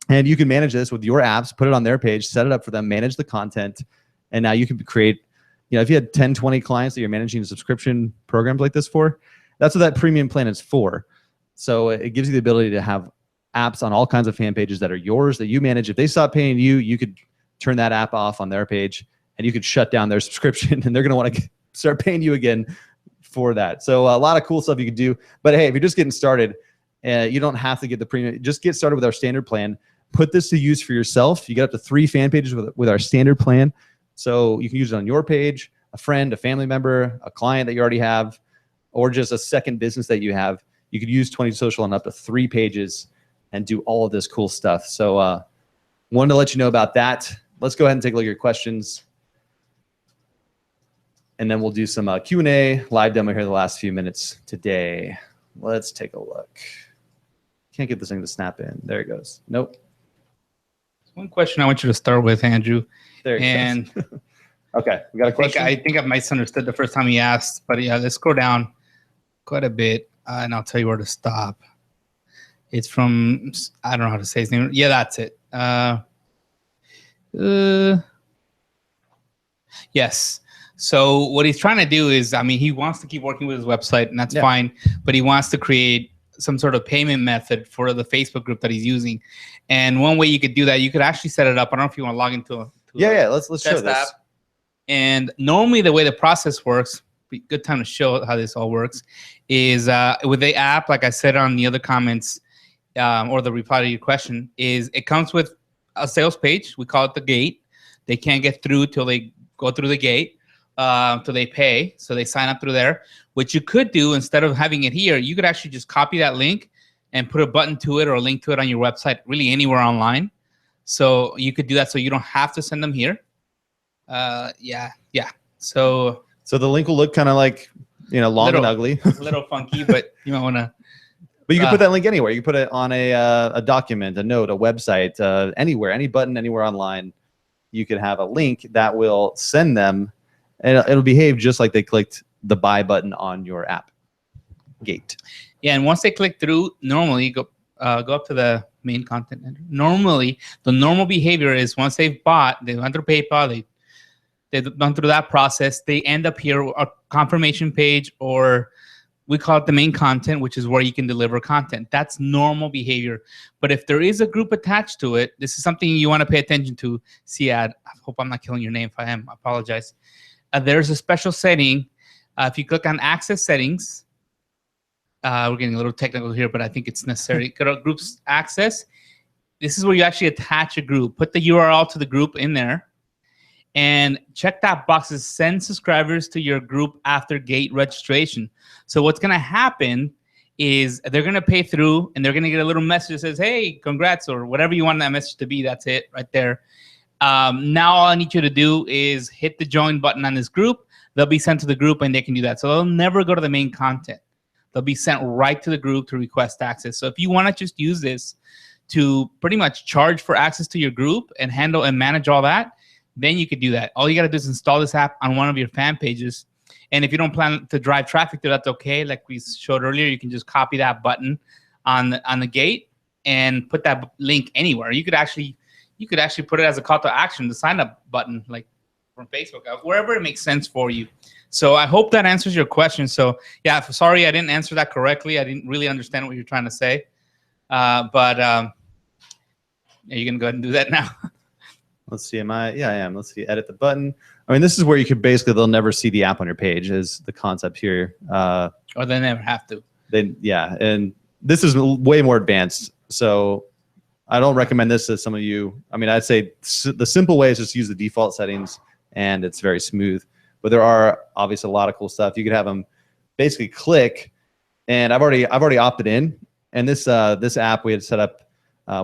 and you can manage this with your apps, put it on their page, set it up for them, manage the content. And now you can create, if you had 10, 20 clients that you're managing subscription programs like this for, that's what that premium plan is for. So it gives you the ability to have apps on all kinds of fan pages that are yours, that you manage. If they stop paying you, you could turn that app off on their page, and you could shut down their subscription, and they're going to want to start paying you again for that. So a lot of cool stuff you could do. But hey, if you're just getting started, you don't have to get the premium. Just get started with our standard plan. Put this to use for yourself. You get up to 3 fan pages with our standard plan. So you can use it on your page, a friend, a family member, a client that you already have, or just a second business that you have. You could use 22Social on up to 3 pages and do all of this cool stuff. So wanted to let you know about that. Let's go ahead and take a look at your questions. And then we'll do some Q&A live demo here the last few minutes today. Let's take a look. Can't get this thing to snap in. There it goes. Nope. One question I want you to start with, Andrew. There it goes. Okay, we got a question. I think I misunderstood the first time he asked, but yeah, let's go down quite a bit, and I'll tell you where to stop. It's from, I don't know how to say his name. Yeah, that's it. Yes. So what he's trying to do is, he wants to keep working with his website, and that's fine, but he wants to create some sort of payment method for the Facebook group that he's using. And one way you could do that, you could actually set it up. I don't know if you want to log into let's show this. App. And normally the way the process works, good time to show how this all works, is with the app, like I said on the other comments, or the reply to your question, is it comes with a sales page. We call it the gate. They can't get through till they go through the gate, till they pay. So they sign up through there. What you could do, instead of having it here, you could actually just copy that link and put a button to it or a link to it on your website, really anywhere online. So you could do that so you don't have to send them here. Yeah. So the link will look kind of like, long and ugly. A little funky, but you might want to. But you can put that link anywhere. You can put it on a document, a note, a website, anywhere, any button, anywhere online. You could have a link that will send them, and it'll behave just like they clicked the buy button on your app gate. Yeah, and once they click through, normally go up to the main content. Normally, the normal behavior is once they've bought, they went through PayPal, they've gone through that process, they end up here, a confirmation page, or we call it the main content, which is where you can deliver content. That's normal behavior. But if there is a group attached to it, this is something you want to pay attention to. Siad, I hope I'm not killing your name. If I am, I apologize. There's a special setting. If you click on access settings, we're getting a little technical here, but I think it's necessary. Go to groups access. This is where you actually attach a group. Put the URL to the group in there. And check that box that send subscribers to your group after gate registration. So what's going to happen is they're going to pay through, and they're going to get a little message that says, hey, congrats, or whatever you want that message to be. That's it right there. Now all I need you to do is hit the join button on this group. They'll be sent to the group, and they can do that. So they'll never go to the main content. They'll be sent right to the group to request access. So if you want to just use this to pretty much charge for access to your group and handle and manage all that, then you could do that. All you got to do is install this app on one of your fan pages. And if you don't plan to drive traffic there, that's okay. Like we showed earlier, you can just copy that button on the gate and put that link anywhere. You could actually put it as a call to action, the sign up button, like from Facebook, wherever it makes sense for you. So I hope that answers your question. So yeah, sorry I didn't answer that correctly. I didn't really understand what you're trying to say. But are you gonna go ahead and do that now? Let's see. I am. Let's see. Edit the button. I mean, this is where you could basically, they'll never see the app on your page is the concept here. Or they never have to. Yeah. And this is way more advanced. So I don't recommend this to some of you. I mean, I'd say the simple way is just use the default settings, and it's very smooth. But there are obviously a lot of cool stuff. You could have them basically click, and I've already opted in. And this app we had set up,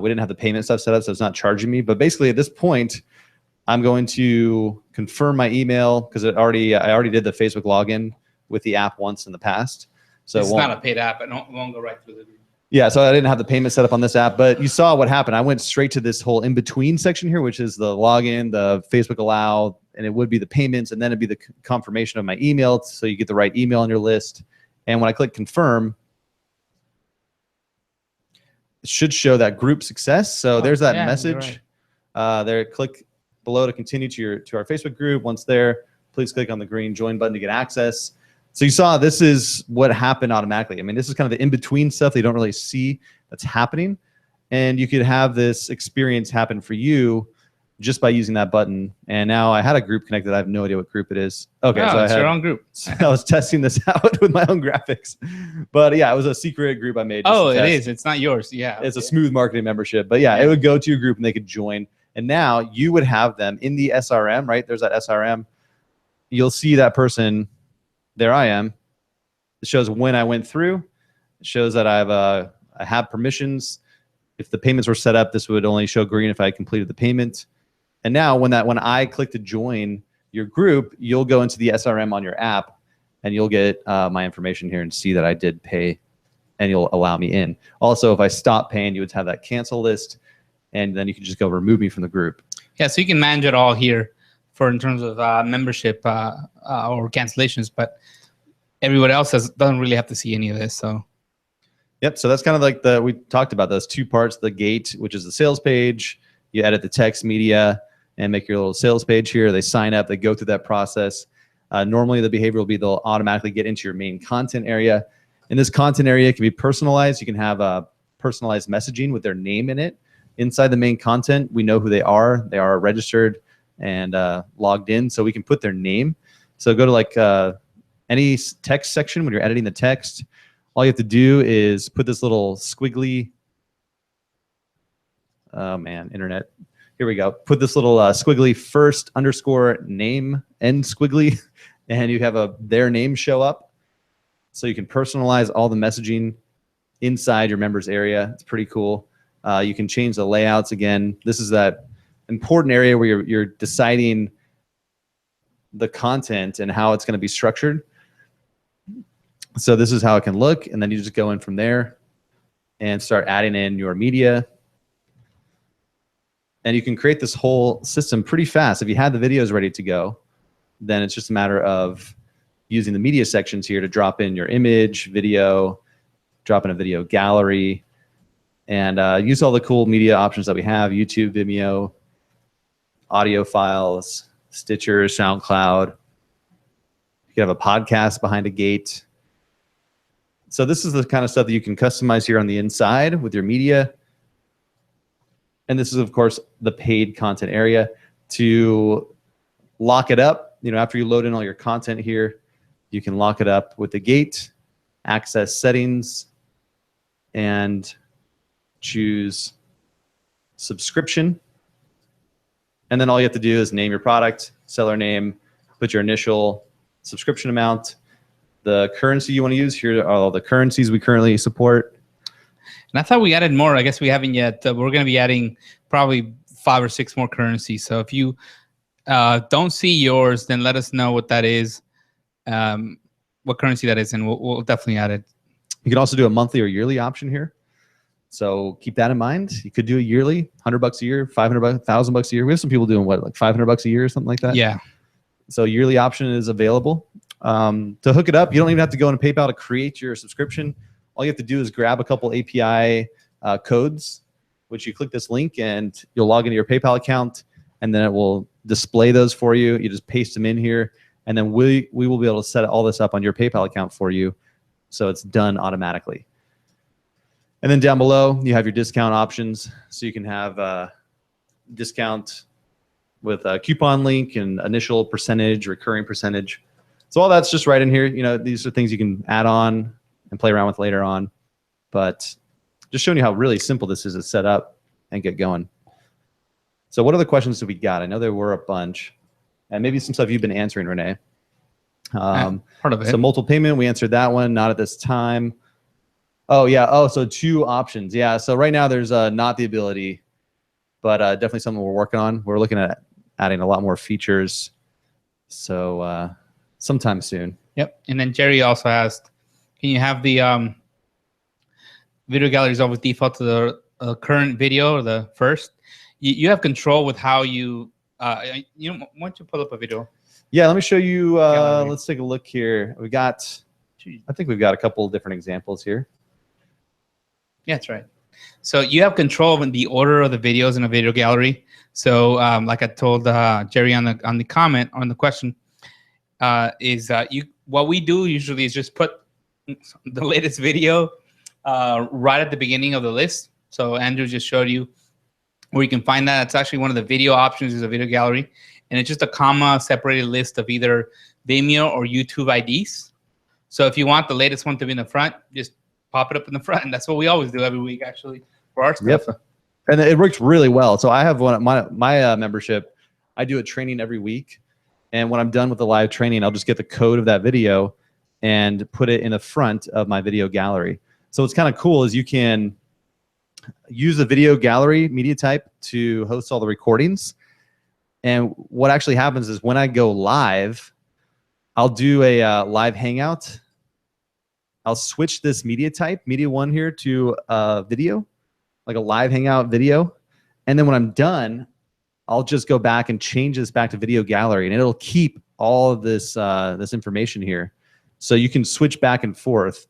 we didn't have the payment stuff set up, so it's not charging me. But basically at this point, I'm going to confirm my email because I already did the Facebook login with the app once in the past. So it's not a paid app. It won't go right through the group. Yeah, so I didn't have the payment set up on this app, but you saw what happened. I went straight to this whole in-between section here, which is the login, the Facebook allow, and it would be the payments, and then it'd be the confirmation of my email, so you get the right email on your list. And when I click confirm, it should show that group success. So there's that message. Right. There, click below to continue to our Facebook group. Once there, please click on the green join button to get access. So you saw this is what happened automatically. I mean, this is kind of the in-between stuff that you don't really see that's happening. And you could have this experience happen for you just by using that button. And now I had a group connected. I have no idea what group it is. Okay, so it's your own group. So I was testing this out with my own graphics. But yeah, it was a secret group I made. Oh, it is. It's not yours. Yeah. It's a smooth marketing membership. But yeah, it would go to your group and they could join. And now you would have them in the SRM, right? There's that SRM. You'll see that person. There I am. It shows when I went through. It shows that I have permissions. If the payments were set up, this would only show green if I completed the payment. And now when I click to join your group, you'll go into the SRM on your app and you'll get my information here and see that I did pay, and you'll allow me in. Also, if I stop paying, you would have that cancel list, and then you can just go remove me from the group. Yeah, so you can manage it all here for in terms of membership or cancellations, but everyone else doesn't really have to see any of this. So yep, so that's kind of like we talked about those two parts, the gate, which is the sales page. You edit the text media and make your little sales page here. They sign up, they go through that process. Normally the behavior will be they'll automatically get into your main content area. In this content area, it can be personalized. You can have personalized messaging with their name in it. Inside the main content, we know who they are. They are registered and logged in, so we can put their name. So go to like any text section when you're editing the text. All you have to do is put this little squiggly, oh man, internet. Here we go. Put this little squiggly first underscore name end squiggly, and you have their name show up. So you can personalize all the messaging inside your members area. It's pretty cool. You can change the layouts again. This is that important area where you're deciding the content and how it's going to be structured. So this is how it can look, and then you just go in from there and start adding in your media. And you can create this whole system pretty fast. If you had the videos ready to go, then it's just a matter of using the media sections here to drop in your image, video, drop in a video gallery, and use all the cool media options that we have: YouTube, Vimeo, audio files, Stitcher, SoundCloud. You can have a podcast behind a gate. So this is the kind of stuff that you can customize here on the inside with your media. And this is, of course, the paid content area. To lock it up, after you load in all your content here, you can lock it up with the gate, access settings, and choose subscription. And then all you have to do is name your product, seller name, put your initial subscription amount, the currency you want to use. Here are all the currencies we currently support. And I thought we added more. I guess we haven't yet. We're going to be adding probably 5 or 6 more currencies. So if you don't see yours, then let us know what that is, what currency that is, and we'll definitely add it. You can also do a monthly or yearly option here. So keep that in mind. You could do a yearly, $100 a year, $500, $1,000 a year. We have some people doing what, like $500 a year or something like that. Yeah. So yearly option is available. To hook it up, you don't even have to go into PayPal to create your subscription. All you have to do is grab a couple API codes, which you click this link and you'll log into your PayPal account, and then it will display those for you. You just paste them in here, and then we will be able to set all this up on your PayPal account for you, so it's done automatically. And then down below, you have your discount options. So you can have a discount with a coupon link and initial percentage, recurring percentage. So all that's just right in here. These are things you can add on and play around with later on. But just showing you how really simple this is to set up and get going. So what other questions have we got? I know there were a bunch. And maybe some stuff you've been answering, Renee. Part of it. So multiple payment, we answered that one. Not at this time. Oh, yeah. Oh, so 2 options. Yeah. So right now there's not the ability, but definitely something we're working on. We're looking at adding a lot more features. So sometime soon. Yep. And then Jerry also asked, can you have the video gallery is always default to the current video or the first. You have control with how you why don't you pull up a video? Yeah, let me show you. Let's take a look here. I think we've got a couple of different examples here. Yeah, that's right. So you have control of the order of the videos in a video gallery. So like I told Jerry on the comment on the question, what we do usually is just put the latest video right at the beginning of the list. So Andrew just showed you where you can find that. It's actually one of the video options is a video gallery, and it's just a comma separated list of either Vimeo or YouTube IDs. So if you want the latest one to be in the front, just pop it up in the front. And that's what we always do every week, actually, for our stuff. Yep. And it works really well. So I have my membership. I do a training every week. And when I'm done with the live training, I'll just get the code of that video and put it in the front of my video gallery. So what's kind of cool is you can use the video gallery media type to host all the recordings. And what actually happens is when I go live, I'll do a live hangout. I'll switch this media type, media one here, to video, like a live hangout video. And then when I'm done, I'll just go back and change this back to video gallery, and it'll keep all of this this information here. So you can switch back and forth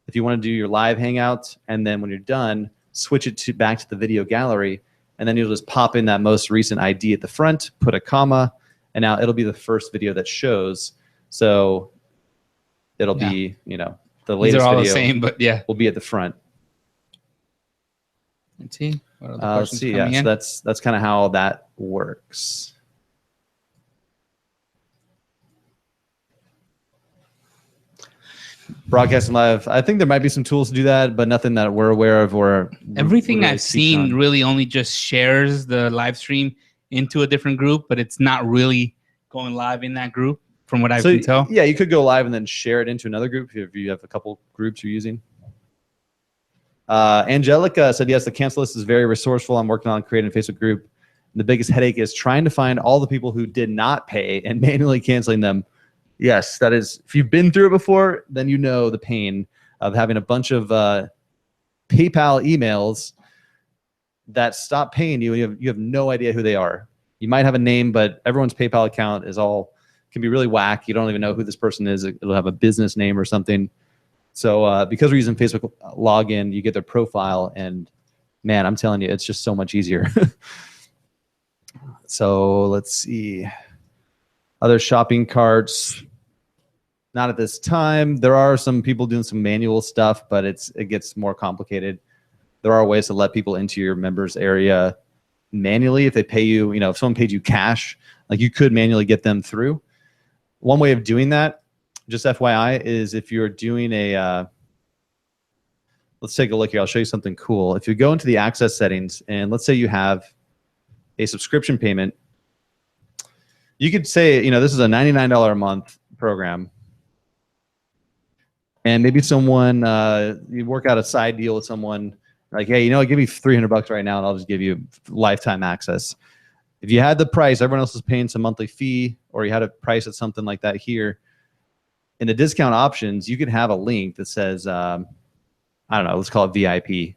if you want to do your live hangout, and then when you're done, switch it back to the video gallery, and then you'll just pop in that most recent ID at the front, put a comma, and now it'll be the first video that shows. So it'll be, the latest These are all video the same, but will be at the front. Let's see. What are the Let's questions see. coming Yeah, in? so that's kind of how that works. Broadcasting live. I think there might be some tools to do that, but nothing that we're aware of or everything really I've seen on. really only just shares the live stream into a different group, but it's not really going live in that group from what I can tell. Yeah, you could go live and then share it into another group if you have a couple groups you're using. Angelica said, yes, the cancel list is very resourceful. I'm working on creating a Facebook group. The biggest headache is trying to find all the people who did not pay and manually canceling them. Yes, that is. If you've been through it before, then you know the pain of having a bunch of PayPal emails that stop paying you, and you have no idea who they are. You might have a name, but everyone's PayPal account can be really whack. You don't even know who this person is. It'll have a business name or something. So because we're using Facebook login, you get their profile, and man, I'm telling you, it's just so much easier. So let's see. Other shopping carts, not at this time. There are some people doing some manual stuff, but it gets more complicated. There are ways to let people into your members area manually if they pay you. If someone paid you cash, like you could manually get them through. One way of doing that, just FYI, is if you're doing let's take a look here. I'll show you something cool. If you go into the access settings, and let's say you have a subscription payment, you could say, this is a $99 a month program. And maybe someone, you work out a side deal with someone, like, hey, give me $300 right now, and I'll just give you lifetime access. If you had the price, everyone else is paying some monthly fee, or you had a price at something like that here, in the discount options, you could have a link that says, I don't know, let's call it VIP.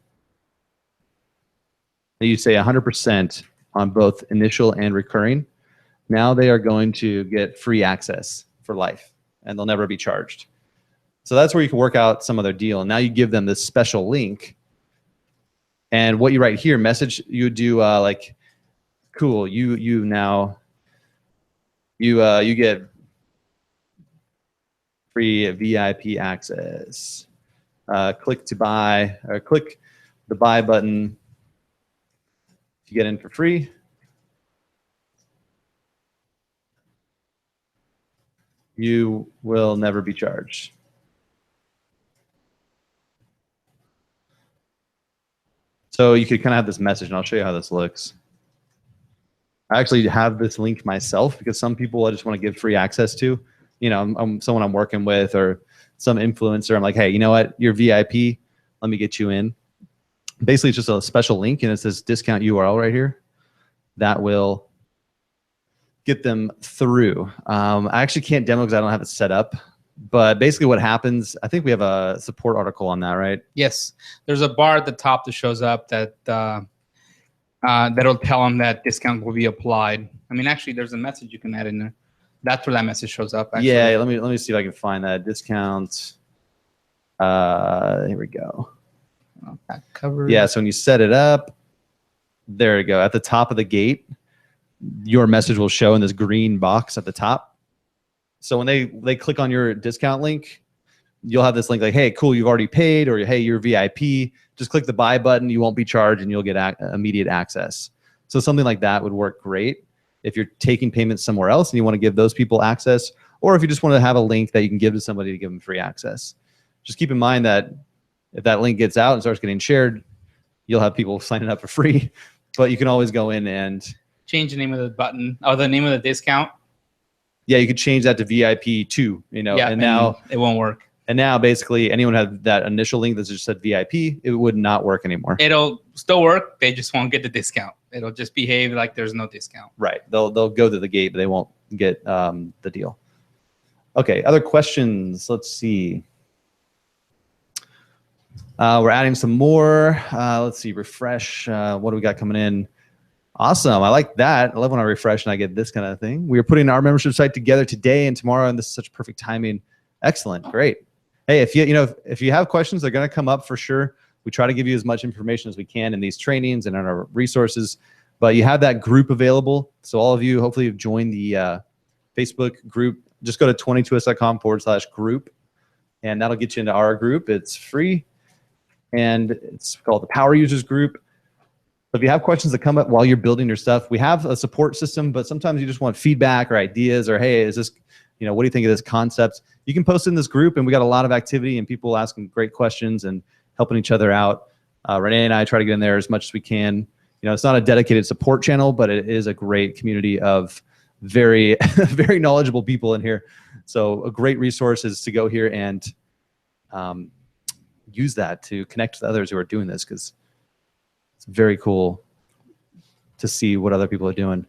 And you say 100% on both initial and recurring. Now they are going to get free access for life, and they'll never be charged. So that's where you can work out some other deal. And now you give them this special link. And what you write here, message, you do like, cool, you get free VIP access. Click to buy, or click the buy button to get in for free. You will never be charged. So you could kind of have this message, and I'll show you how this looks. I actually have this link myself because some people I just want to give free access to. I'm someone I'm working with or some influencer. I'm like, hey, you know what? You're VIP. Let me get you in. Basically, it's just a special link, and it says discount URL right here. That will get them through. I actually can't demo because I don't have it set up, But basically what happens, I think we have a support article on that, right? Yes. There's a bar at the top that shows up that that'll tell them that discount will be applied. I mean, actually, there's a message you can add in there. That's where that message shows up. Actually. Yeah, let me see if I can find that discount. Here we go. Back cover. Yeah, so when you set it up, there you go. At the top of the gate, your message will show in this green box at the top. So when they click on your discount link, you'll have this link like, hey, cool, you've already paid, or hey, you're VIP. Just click the buy button. You won't be charged, and you'll get immediate access. So something like that would work great if you're taking payments somewhere else and you want to give those people access, or if you just want to have a link that you can give to somebody to give them free access. Just keep in mind that if that link gets out and starts getting shared, you'll have people signing up for free, but you can always go in and change the name of the button or the name of the discount. Yeah, you could change that to VIP 2, you know, yeah, and now it won't work. And now basically anyone had that initial link that just said VIP, it would not work anymore. It'll still work. They just won't get the discount. It'll just behave like there's no discount. Right. They'll go to the gate, but they won't get the deal. Okay. Other questions? Let's see. We're adding some more. Let's see. Refresh. What do we got coming in? Awesome. I like that. I love when I refresh and I get this kind of thing. We are putting our membership site together today and tomorrow, and this is such perfect timing. Excellent. Great. Hey, if you have questions, they're going to come up for sure. We try to give you as much information as we can in these trainings and in our resources, but you have that group available. So all of you, hopefully you've joined the Facebook group. Just go to 22s.com/group, and that'll get you into our group. It's free, and it's called the Power Users Group. If you have questions that come up while you're building your stuff, we have a support system, but sometimes you just want feedback or ideas or, hey, is this, what do you think of this concept? You can post in this group, and we got a lot of activity and people asking great questions and helping each other out. Renee and I try to get in there as much as we can. It's not a dedicated support channel, but it is a great community of very, very knowledgeable people in here. So a great resource is to go here and use that to connect with others who are doing this, because it's very cool to see what other people are doing.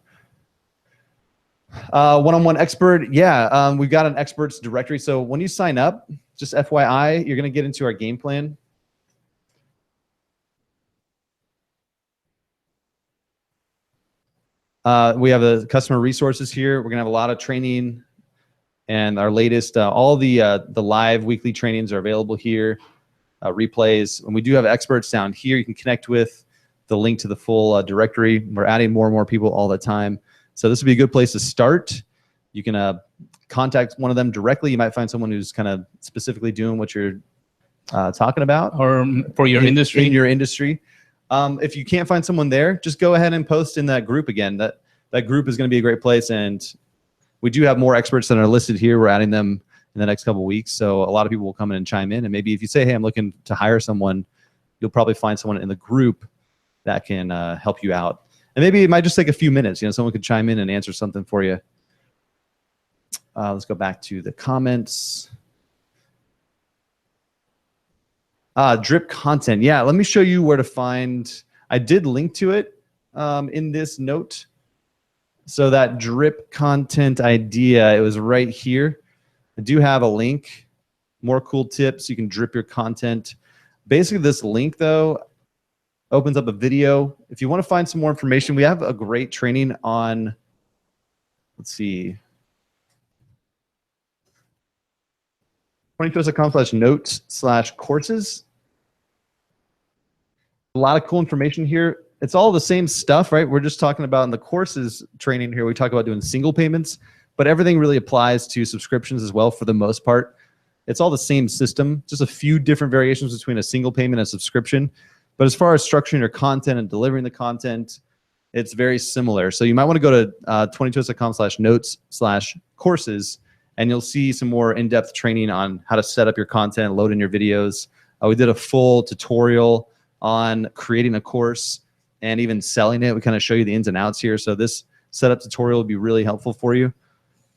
One-on-one expert. Yeah, we've got an experts directory. So when you sign up, just FYI, you're going to get into our game plan. We have the customer resources here. We're going to have a lot of training, and our latest, all the live weekly trainings are available here, replays. And we do have experts down here you can connect with. The link to the full directory. We're adding more and more people all the time. So this would be a good place to start. You can contact one of them directly. You might find someone who's kind of specifically doing what you're talking about. Or for your industry. In your industry. If you can't find someone there, just go ahead and post in that group again. That group is going to be a great place. And we do have more experts that are listed here. We're adding them in the next couple of weeks. So a lot of people will come in and chime in. And maybe if you say, hey, I'm looking to hire someone, you'll probably find someone in the group that can help you out. And maybe it might just take a few minutes. Someone could chime in and answer something for you. Let's go back to the comments. Drip content. Yeah, let me show you where to find. I did link to it in this note. So that drip content idea, it was right here. I do have a link. More cool tips. You can drip your content. Basically, this link, though, opens up a video. If you want to find some more information, we have a great training on, let's see, 22s.com/notes/courses. A lot of cool information here. It's all the same stuff, right? We're just talking about in the courses training here, we talk about doing single payments, but everything really applies to subscriptions as well for the most part. It's all the same system, just a few different variations between a single payment and a subscription. But as far as structuring your content and delivering the content, it's very similar. So you might want to go to 22s.com/notes/courses, and you'll see some more in-depth training on how to set up your content, load in your videos. We did a full tutorial on creating a course and even selling it. We kind of show you the ins and outs here. So this setup tutorial will be really helpful for you.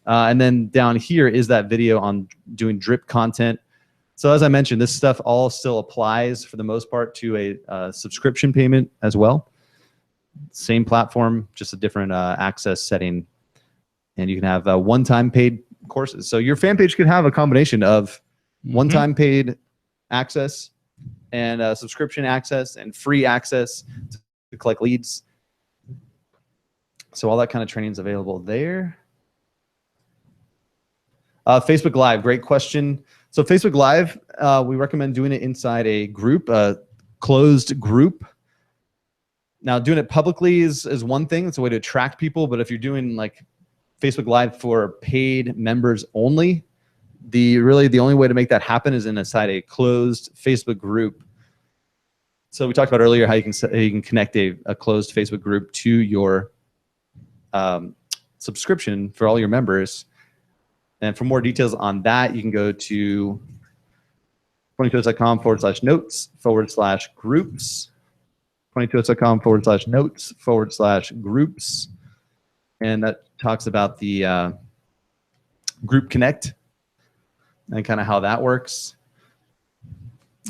And then down here is that video on doing drip content. So as I mentioned, this stuff all still applies for the most part to a subscription payment as well. Same platform, just a different access setting. And you can have one-time paid courses. So your fan page could have a combination of one-time paid access and subscription access and free access to collect leads. So all that kind of training is available there. Facebook Live, great question. So Facebook Live, we recommend doing it inside a group, a closed group. Now, doing it publicly is one thing. It's a way to attract people. But if you're doing like Facebook Live for paid members only, the only way to make that happen is inside a closed Facebook group. So we talked about earlier how you can connect a closed Facebook group to your subscription for all your members. And for more details on that, you can go to 22social.com/notes/groups. 22social.com/notes/groups. And that talks about the group connect and kind of how that works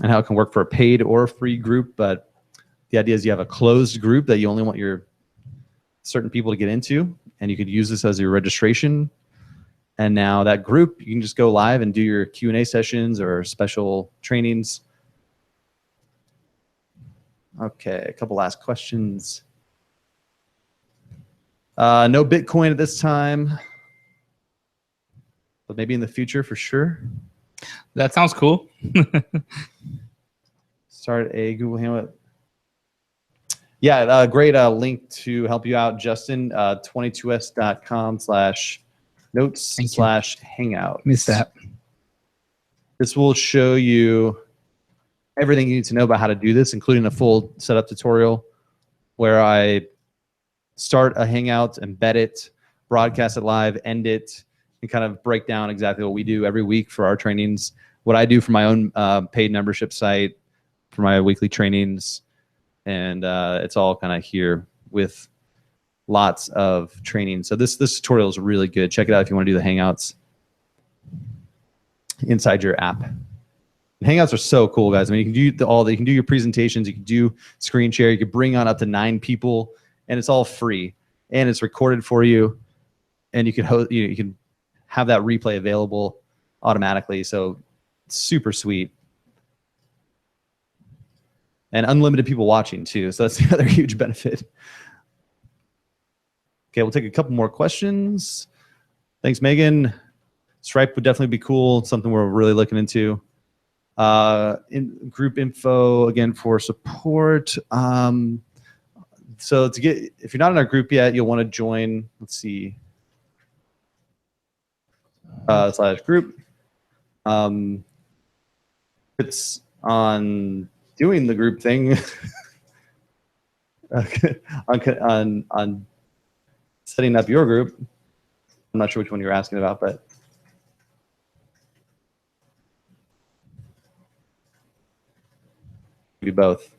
and how it can work for a paid or a free group. But the idea is you have a closed group that you only want your certain people to get into, and you could use this as your registration. And now that group, you can just go live and do your Q&A sessions or special trainings. Okay, a couple last questions. No Bitcoin at this time, but maybe in the future for sure. That sounds cool. Start a Google Hangout. Yeah, great link to help you out, Justin. 22s.com/notes/hangouts. Missed that. This will show you everything you need to know about how to do this, including a full setup tutorial where I start a Hangout, embed it, broadcast it live, end it, and kind of break down exactly what we do every week for our trainings, what I do for my own paid membership site, for my weekly trainings, and it's all kind of here with lots of training. So this tutorial is really good. Check it out if you want to do the Hangouts inside your app. Hangouts are so cool, guys. I mean, you can do you can do your presentations, you can do screen share, you can bring on up to 9 people, and it's all free, and it's recorded for you, and you can you can have that replay available automatically. So super sweet, and unlimited people watching too. So that's the other huge benefit. Okay, we'll take a couple more questions. Thanks, Megan. Stripe would definitely be cool. Something we're really looking into. In group info again for support. So if you're not in our group yet, you'll want to join. Let's see. /group. It's on doing the group thing. on setting up your group. I'm not sure which one you're asking about, but do both.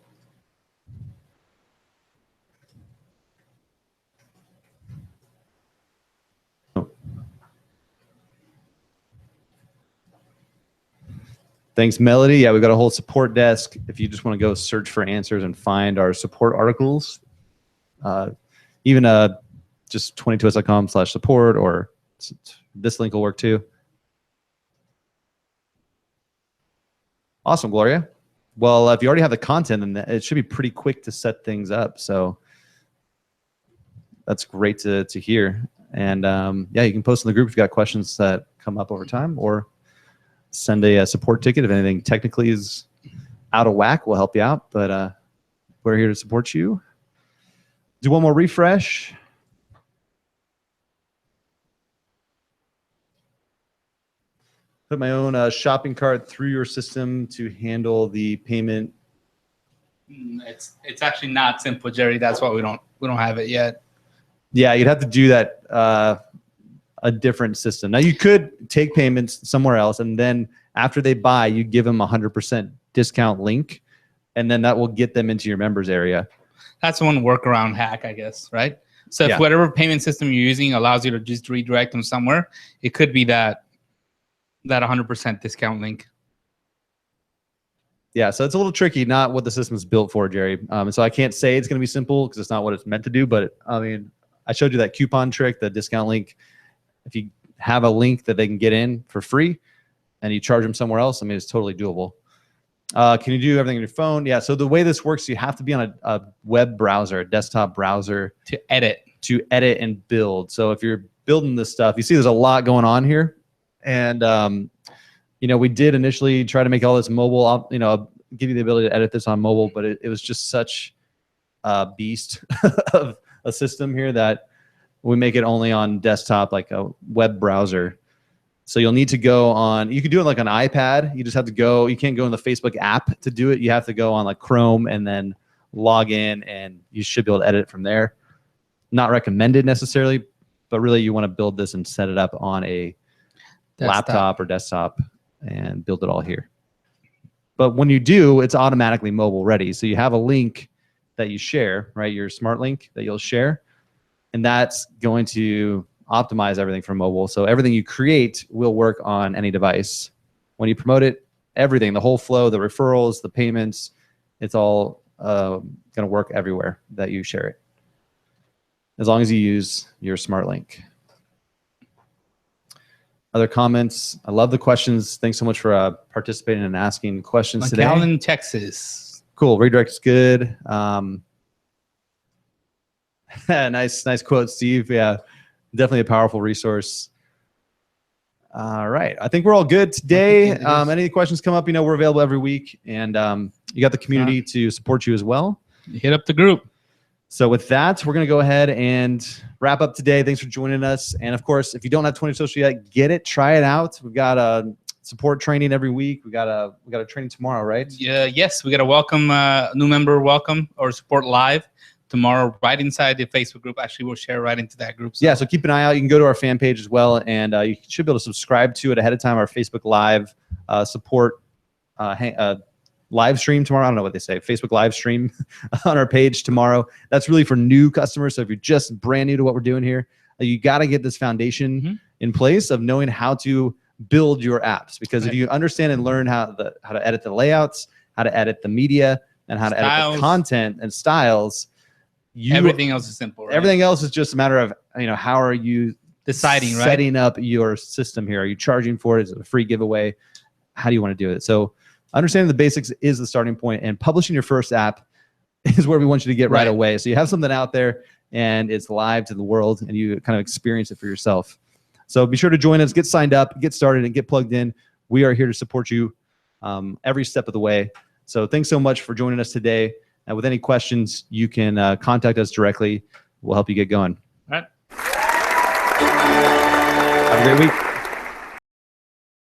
Thanks, Melody. Yeah, we've got a whole support desk. If you just want to go search for answers and find our support articles, even just 22s.com/support, or this link will work too. Awesome, Gloria. Well, if you already have the content, then it should be pretty quick to set things up. So that's great to hear. And yeah, you can post in the group if you've got questions that come up over time, or send a support ticket if anything technically is out of whack. We'll help you out, but we're here to support you. Do one more refresh. Put my own shopping cart through your system to handle the payment. It's actually not simple, Jerry. That's why we don't have it yet. Yeah, you'd have to do that a different system. Now you could take payments somewhere else, and then after they buy, you give them 100% discount link, and then that will get them into your members area. That's one workaround hack, I guess, right? So if whatever payment system you're using allows you to just redirect them somewhere, it could be that 100% discount link. Yeah, so it's a little tricky, not what the system's built for, Jerry. So I can't say it's going to be simple because it's not what it's meant to do, but I mean, I showed you that coupon trick, the discount link. If you have a link that they can get in for free and you charge them somewhere else, I mean, it's totally doable. Can you do everything on your phone? Yeah. So the way this works, you have to be on a web browser, a desktop browser to edit and build. So if you're building this stuff, you see there's a lot going on here. And, you know, we did initially try to make all this mobile, you know, give you the ability to edit this on mobile, but it was just such a beast of a system here that we make it only on desktop, like a web browser. So you'll need to go on, you can do it like an iPad. You just have to go, you can't go in the Facebook app to do it. You have to go on like Chrome and then log in, and you should be able to edit it from there. Not recommended necessarily, but really you want to build this and set it up on a laptop or desktop and build it all here. But when you do, it's automatically mobile ready. So you have a link that you share, right? Your smart link that you'll share, and that's going to optimize everything for mobile. So everything you create will work on any device. When you promote it, everything, the whole flow, the referrals, the payments, it's all going to work everywhere that you share it, as long as you use your smart link. Other comments? I love the questions. Thanks so much for participating and asking questions today. McAllen, Texas. Cool. Redirect is good. Nice quote, Steve. Yeah, definitely a powerful resource. All right. I think we're all good today. Any questions come up, you know, we're available every week. And you got the community to support you as well. Hit up the group. So with that, we're going to go ahead and wrap up today. Thanks for joining us. And of course, if you don't have 22Social yet, get it, try it out. We've got a support training every week. We got a training tomorrow, right? Yeah, yes, we got a welcome new member welcome or support live tomorrow right inside the Facebook group. Actually, we'll share right into that group. So. Yeah, so keep an eye out. You can go to our fan page as well, and you should be able to subscribe to it ahead of time. Our Facebook Live support live stream tomorrow. I don't know what they say. Facebook live stream on our page tomorrow. That's really for new customers. So if you're just brand new to what we're doing here, you got to get this foundation in place of knowing how to build your apps. Because if you understand and learn how to edit the layouts, how to edit the media, and how to edit the content and styles, everything else is simple. Right? Everything else is just a matter of, you know, how are you deciding, right? Setting up your system here. Are you charging for it? Is it a free giveaway? How do you want to do it? So understanding the basics is the starting point, and publishing your first app is where we want you to get right away. So you have something out there and it's live to the world, and you kind of experience it for yourself. So be sure to join us, get signed up, get started, and get plugged in. We are here to support you every step of the way. So thanks so much for joining us today. And with any questions, you can contact us directly. We'll help you get going. All right. Have a great week.